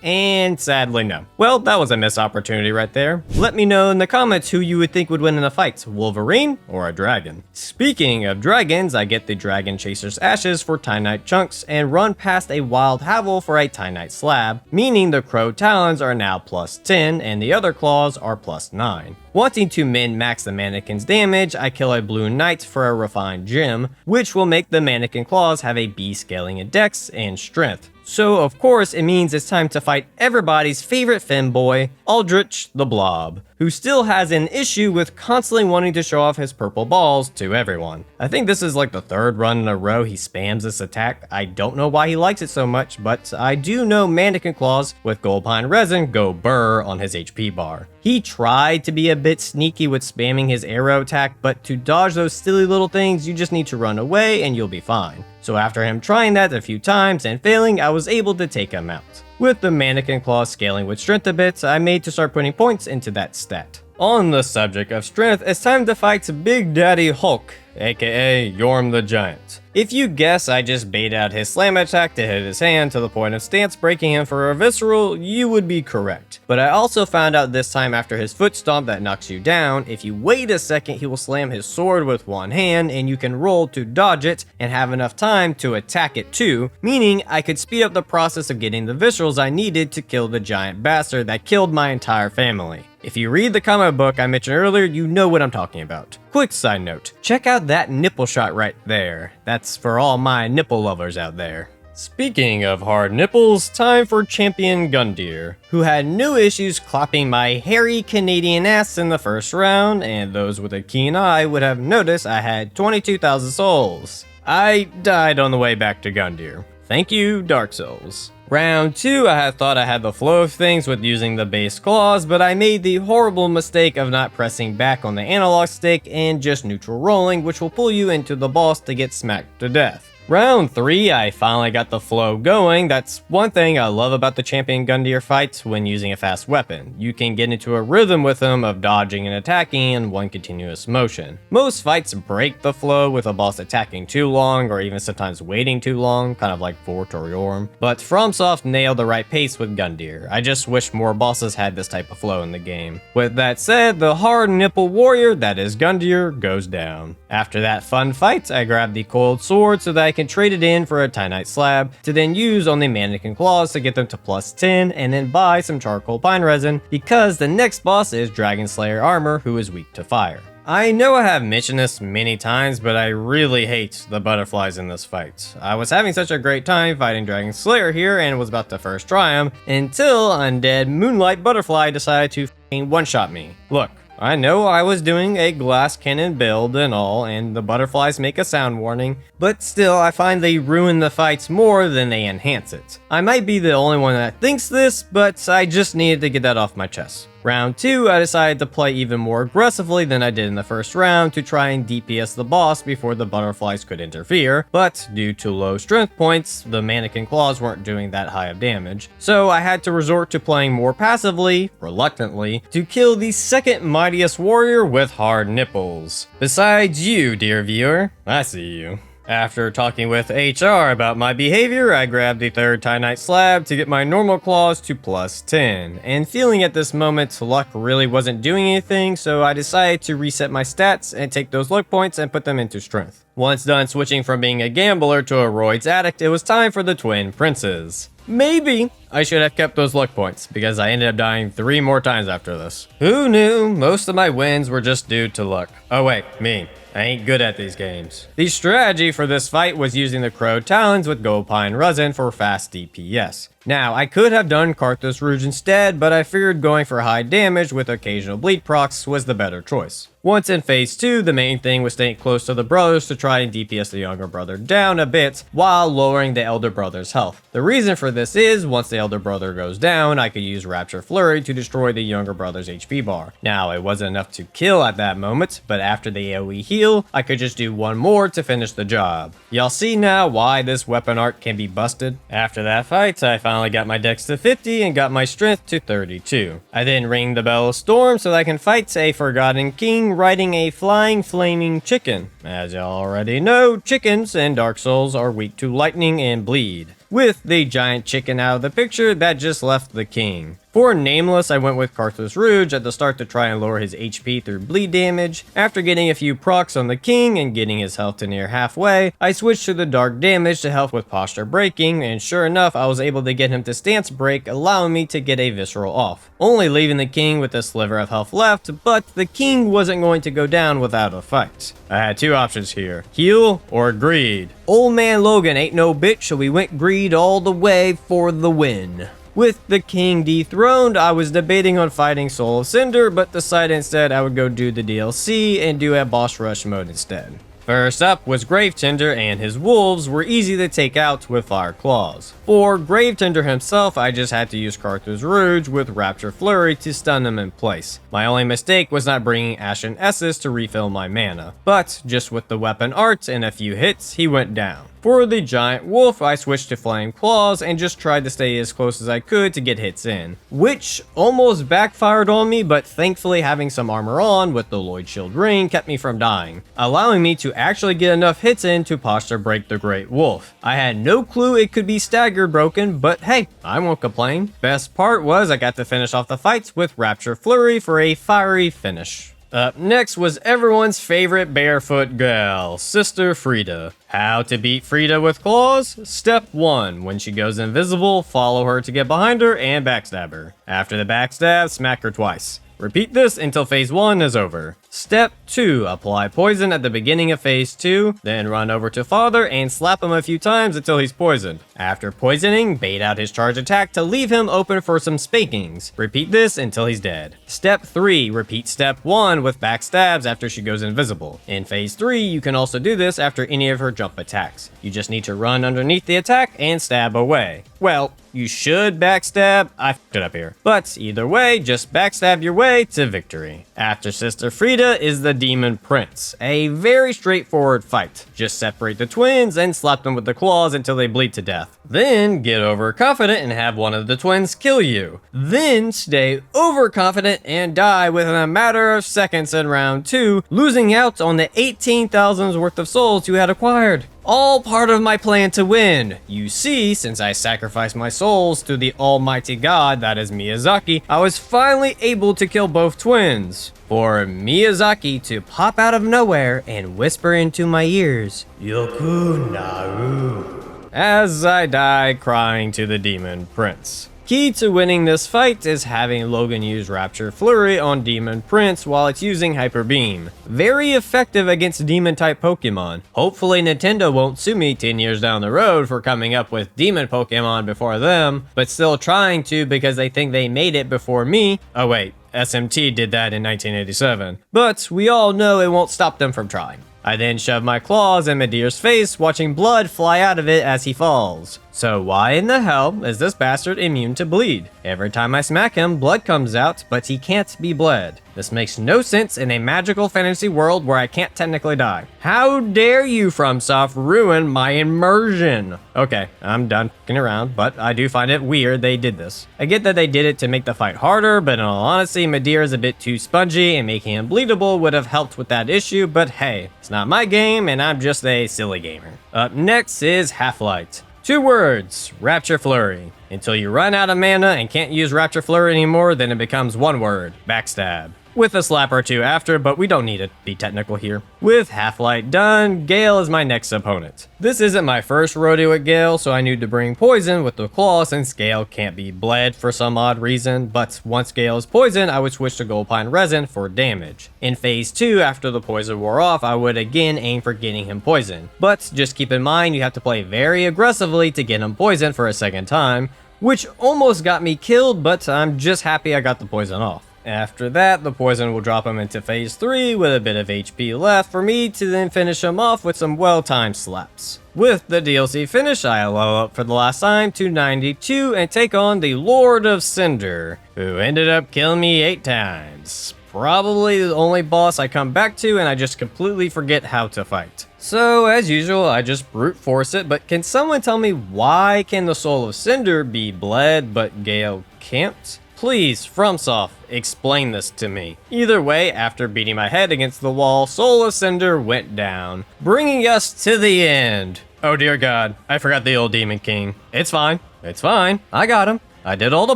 And sadly no. Well, that was a missed opportunity right there. Let me know in the comments who you would think would win in a fight, Wolverine or a dragon. Speaking of dragons, I get the Dragon Chaser's Ashes for Titanite chunks and run past a Wild Havel for a Titanite slab, meaning the Crow Talons are now +10 and the other claws are +9. Wanting to min-max the Mannequin's damage, I kill a Blue Knight for a Refined Gem, which will make the Mannequin claws have a B scaling in Dex and Strength. So of course it means it's time to fight everybody's favorite femboy, Aldrich the Blob, who still has an issue with constantly wanting to show off his purple balls to everyone. I think this is like the 3rd run in a row he spams this attack. I don't know why he likes it so much, but I do know Mannequin claws with gold pine resin go burr on his HP bar. He tried to be a bit sneaky with spamming his arrow attack, but to dodge those silly little things, you just need to run away and you'll be fine. So after him trying that a few times and failing, I was able to take him out. With the Mannequin claws scaling with strength a bit, I made to start putting points into that stat. On the subject of strength, it's time to fight Big Daddy Hulk, aka Yorm the Giant. If you guess I just bait out his slam attack to hit his hand to the point of stance breaking him for a visceral, you would be correct. But I also found out this time after his foot stomp that knocks you down, if you wait a second he will slam his sword with one hand and you can roll to dodge it and have enough time to attack it too, meaning I could speed up the process of getting the viscerals I needed to kill the giant bastard that killed my entire family. If you read the comic book I mentioned earlier, you know what I'm talking about. Quick side note, check out that nipple shot right there. That's for all my nipple lovers out there. Speaking of hard nipples, time for Champion Gundyr, who had no issues clapping my hairy Canadian ass in the first round, and those with a keen eye would have noticed I had 22,000 souls. I died on the way back to Gundyr. Thank you, Dark Souls. Round 2, I had thought I had the flow of things with using the base claws, but I made the horrible mistake of not pressing back on the analog stick and just neutral rolling, which will pull you into the boss to get smacked to death. Round 3, I finally got the flow going. That's one thing I love about the Champion Gundyr fights when using a fast weapon. You can get into a rhythm with them of dodging and attacking in one continuous motion. Most fights break the flow with a boss attacking too long or even sometimes waiting too long, kind of like for Torna, but FromSoft nailed the right pace with Gundyr. I just wish more bosses had this type of flow in the game. With that said, the hard nipple warrior that is Gundyr goes down. After that fun fight, I grabbed the coiled sword so that I can trade it in for a Titanite slab to then use on the Mannequin claws to get them to +10 and then buy some charcoal pine resin because the next boss is Dragon Slayer Armor, who is weak to fire. I know I have mentioned this many times, but I really hate the butterflies in this fight. I was having such a great time fighting Dragon Slayer here and was about to first try him until Undead Moonlight Butterfly decided to f***ing one-shot me. Look, I know I was doing a glass cannon build and all, and the butterflies make a sound warning, but still I find they ruin the fights more than they enhance it. I might be the only one that thinks this, but I just needed to get that off my chest. Round 2, I decided to play even more aggressively than I did in the first round to try and DPS the boss before the butterflies could interfere, but due to low strength points, the Mannequin claws weren't doing that high of damage, so I had to resort to playing more passively, reluctantly, to kill the second mightiest warrior with hard nipples. Besides you, dear viewer, I see you. After talking with HR about my behavior, I grabbed the third Titanite slab to get my normal claws to +10, and feeling at this moment luck really wasn't doing anything, so I decided to reset my stats and take those luck points and put them into strength. Once done switching from being a gambler to a roids addict, it was time for the twin princes. Maybe I should have kept those luck points, because I ended up dying 3 more times after this. Who knew? Most of my wins were just due to luck. Oh wait, me. I ain't good at these games. The strategy for this fight was using the Crow Talons with Gold Pine Resin for fast DPS. Now, I could have done Karthus Rouge instead, but I figured going for high damage with occasional bleed procs was the better choice. Once in phase 2, the main thing was staying close to the brothers to try and DPS the younger brother down a bit while lowering the elder brother's health. The reason for this is, once the elder brother goes down, I could use Rapture Flurry to destroy the younger brother's HP bar. Now, it wasn't enough to kill at that moment, but after the AoE heal, I could just do one more to finish the job. Y'all see now why this weapon art can be busted? After that fight, I finally got my dex to 50 and got my strength to 32. I then ring the Bell of Storm so that I can fight a Forgotten King riding a flying flaming chicken. As y'all already know, chickens in Dark Souls are weak to lightning and bleed. With the giant chicken out of the picture, that just left the king. For Nameless, I went with Karthus Rouge at the start to try and lower his HP through bleed damage. After getting a few procs on the king and getting his health to near halfway, I switched to the dark damage to help with posture breaking, and sure enough, I was able to get him to stance break, allowing me to get a visceral off. Only leaving the king with a sliver of health left, but the king wasn't going to go down without a fight. I had 2 options here, heal or greed. Old man Logan ain't no bitch, so we went greed all the way for the win. With the king dethroned, I was debating on fighting Soul of Cinder, but decided instead I would go do the DLC and do a boss rush mode instead. First up was Gravetender, and his wolves were easy to take out with Fire Claws. For Gravetender himself, I just had to use Karthus Rouge with Rapture Flurry to stun him in place. My only mistake was not bringing Ashen Esses to refill my mana, but just with the weapon art and a few hits, he went down. For the giant wolf, I switched to Flame Claws and just tried to stay as close as I could to get hits in, which almost backfired on me, but thankfully having some armor on with the Lloyd Shield Ring kept me from dying, allowing me to actually get enough hits in to posture break the Great Wolf. I had no clue it could be stagger broken, but hey, I won't complain. Best part was I got to finish off the fights with Rapture Flurry for a fiery finish. Up next was everyone's favorite barefoot gal, Sister Frida. How to beat Frida with claws? Step 1. When she goes invisible, follow her to get behind her and backstab her. After the backstab, smack her twice. Repeat this until phase 1 is over. Step 2. Apply poison at the beginning of phase 2, then run over to father and slap him a few times until he's poisoned. After poisoning, bait out his charge attack to leave him open for some spankings. Repeat this until he's dead. Step 3. Repeat step 1 with backstabs after she goes invisible. In phase 3, you can also do this after any of her jump attacks. You just need to run underneath the attack and stab away. Well, you should backstab, I f***ed it up here. But either way, just backstab your way to victory. After Sister Frida is the Demon Prince. A very straightforward fight. Just separate the twins and slap them with the claws until they bleed to death. Then get overconfident and have one of the twins kill you. Then stay overconfident and die within a matter of seconds in round 2, losing out on the 18,000's worth of souls you had acquired. All part of my plan to win. You see, since I sacrificed my souls to the almighty god that is Miyazaki, I was finally able to kill both twins. For Miyazaki to pop out of nowhere and whisper into my ears, Yoku Naru, as I die crying to the Demon Prince. Key to winning this fight is having Logan use Rapture Flurry on Demon Prince while it's using Hyper Beam. Very effective against Demon type Pokemon. Hopefully Nintendo won't sue me 10 years down the road for coming up with Demon Pokemon before them, but still trying to because they think they made it before me. Oh wait, SMT did that in 1987. But we all know it won't stop them from trying. I then shove my claws in Medivh's face, watching blood fly out of it as he falls. So why in the hell is this bastard immune to bleed? Every time I smack him, blood comes out, but he can't be bled. This makes no sense in a magical fantasy world where I can't technically die. How dare you, FromSoft, ruin my immersion? Okay, I'm done f***ing around, but I do find it weird they did this. I get that they did it to make the fight harder, but in all honesty, Medivh is a bit too spongy, and making him bleedable would have helped with that issue, but hey, it's not my game, and I'm just a silly gamer. Up next is Half-Light. 2 words, Rapture Flurry. Until you run out of mana and can't use Rapture Flurry anymore, then it becomes 1 word, Backstab. With a slap or 2 after, but we don't need to be technical here. With Half-Light done, Gale is my next opponent. This isn't my first rodeo at Gale, so I need to bring poison with the claw since Gale can't be bled for some odd reason, but once Gale is poisoned, I would switch to Gold Pine Resin for damage. In phase 2, after the poison wore off, I would again aim for getting him poisoned. But just keep in mind, you have to play very aggressively to get him poisoned for a second time, which almost got me killed, but I'm just happy I got the poison off. After that, the poison will drop him into phase 3 with a bit of HP left for me to then finish him off with some well-timed slaps. With the DLC finish, I level up for the last time to 92 and take on the Lord of Cinder, who ended up killing me 8 times. Probably the only boss I come back to and I just completely forget how to fight. So as usual, I just brute force it, but can someone tell me why can the Soul of Cinder be bled but Gale can't? Please, FromSoft, explain this to me. Either way, after beating my head against the wall, Soul of Cinder went down, bringing us to the end. Oh dear God, I forgot the old Demon King. It's fine, I got him. I did all the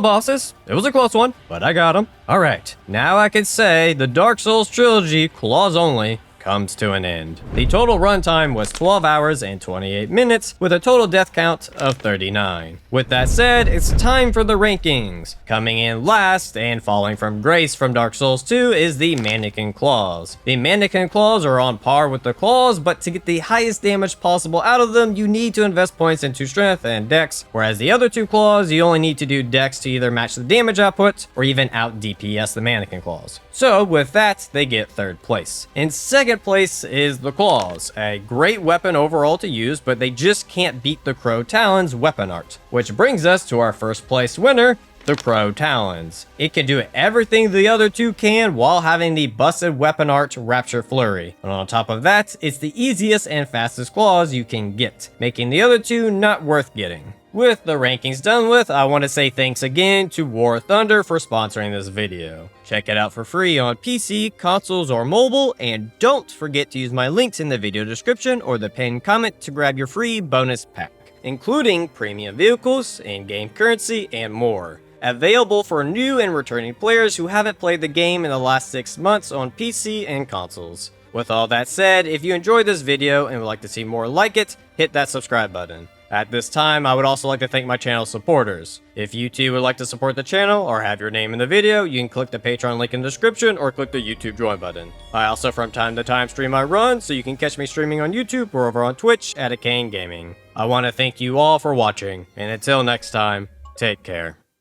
bosses. It was a close one, but I got him. Alright, now I can say the Dark Souls trilogy, claws only, comes to an end. The total runtime was 12 hours and 28 minutes with a total death count of 39. With that said, it's time for the rankings. Coming in last and falling from grace from Dark Souls 2 is the Mannequin Claws. The Mannequin Claws are on par with the claws, but to get the highest damage possible out of them, you need to invest points into strength and dex, whereas the other 2 claws, you only need to do dex to either match the damage output or even out DPS the Mannequin Claws. So with that, they get 3rd place. In 2nd place is the Claws, a great weapon overall to use, but they just can't beat the Crow Talons weapon art. Which brings us to our 1st place winner, the Crow Talons. It can do everything the other 2 can while having the busted weapon art Rapture Flurry. And on top of that, it's the easiest and fastest claws you can get, making the other 2 not worth getting. With the rankings done with, I want to say thanks again to War Thunder for sponsoring this video. Check it out for free on PC, consoles, or mobile, and don't forget to use my links in the video description or the pinned comment to grab your free bonus pack, including premium vehicles, in-game currency, and more. Available for new and returning players who haven't played the game in the last 6 months on PC and consoles. With all that said, if you enjoyed this video and would like to see more like it, hit that subscribe button. At this time, I would also like to thank my channel supporters. If you too would like to support the channel or have your name in the video, you can click the Patreon link in the description or click the YouTube join button. I also from time to time stream my runs, so you can catch me streaming on YouTube or over on Twitch at Ardain Gaming. I want to thank you all for watching, and until next time, take care.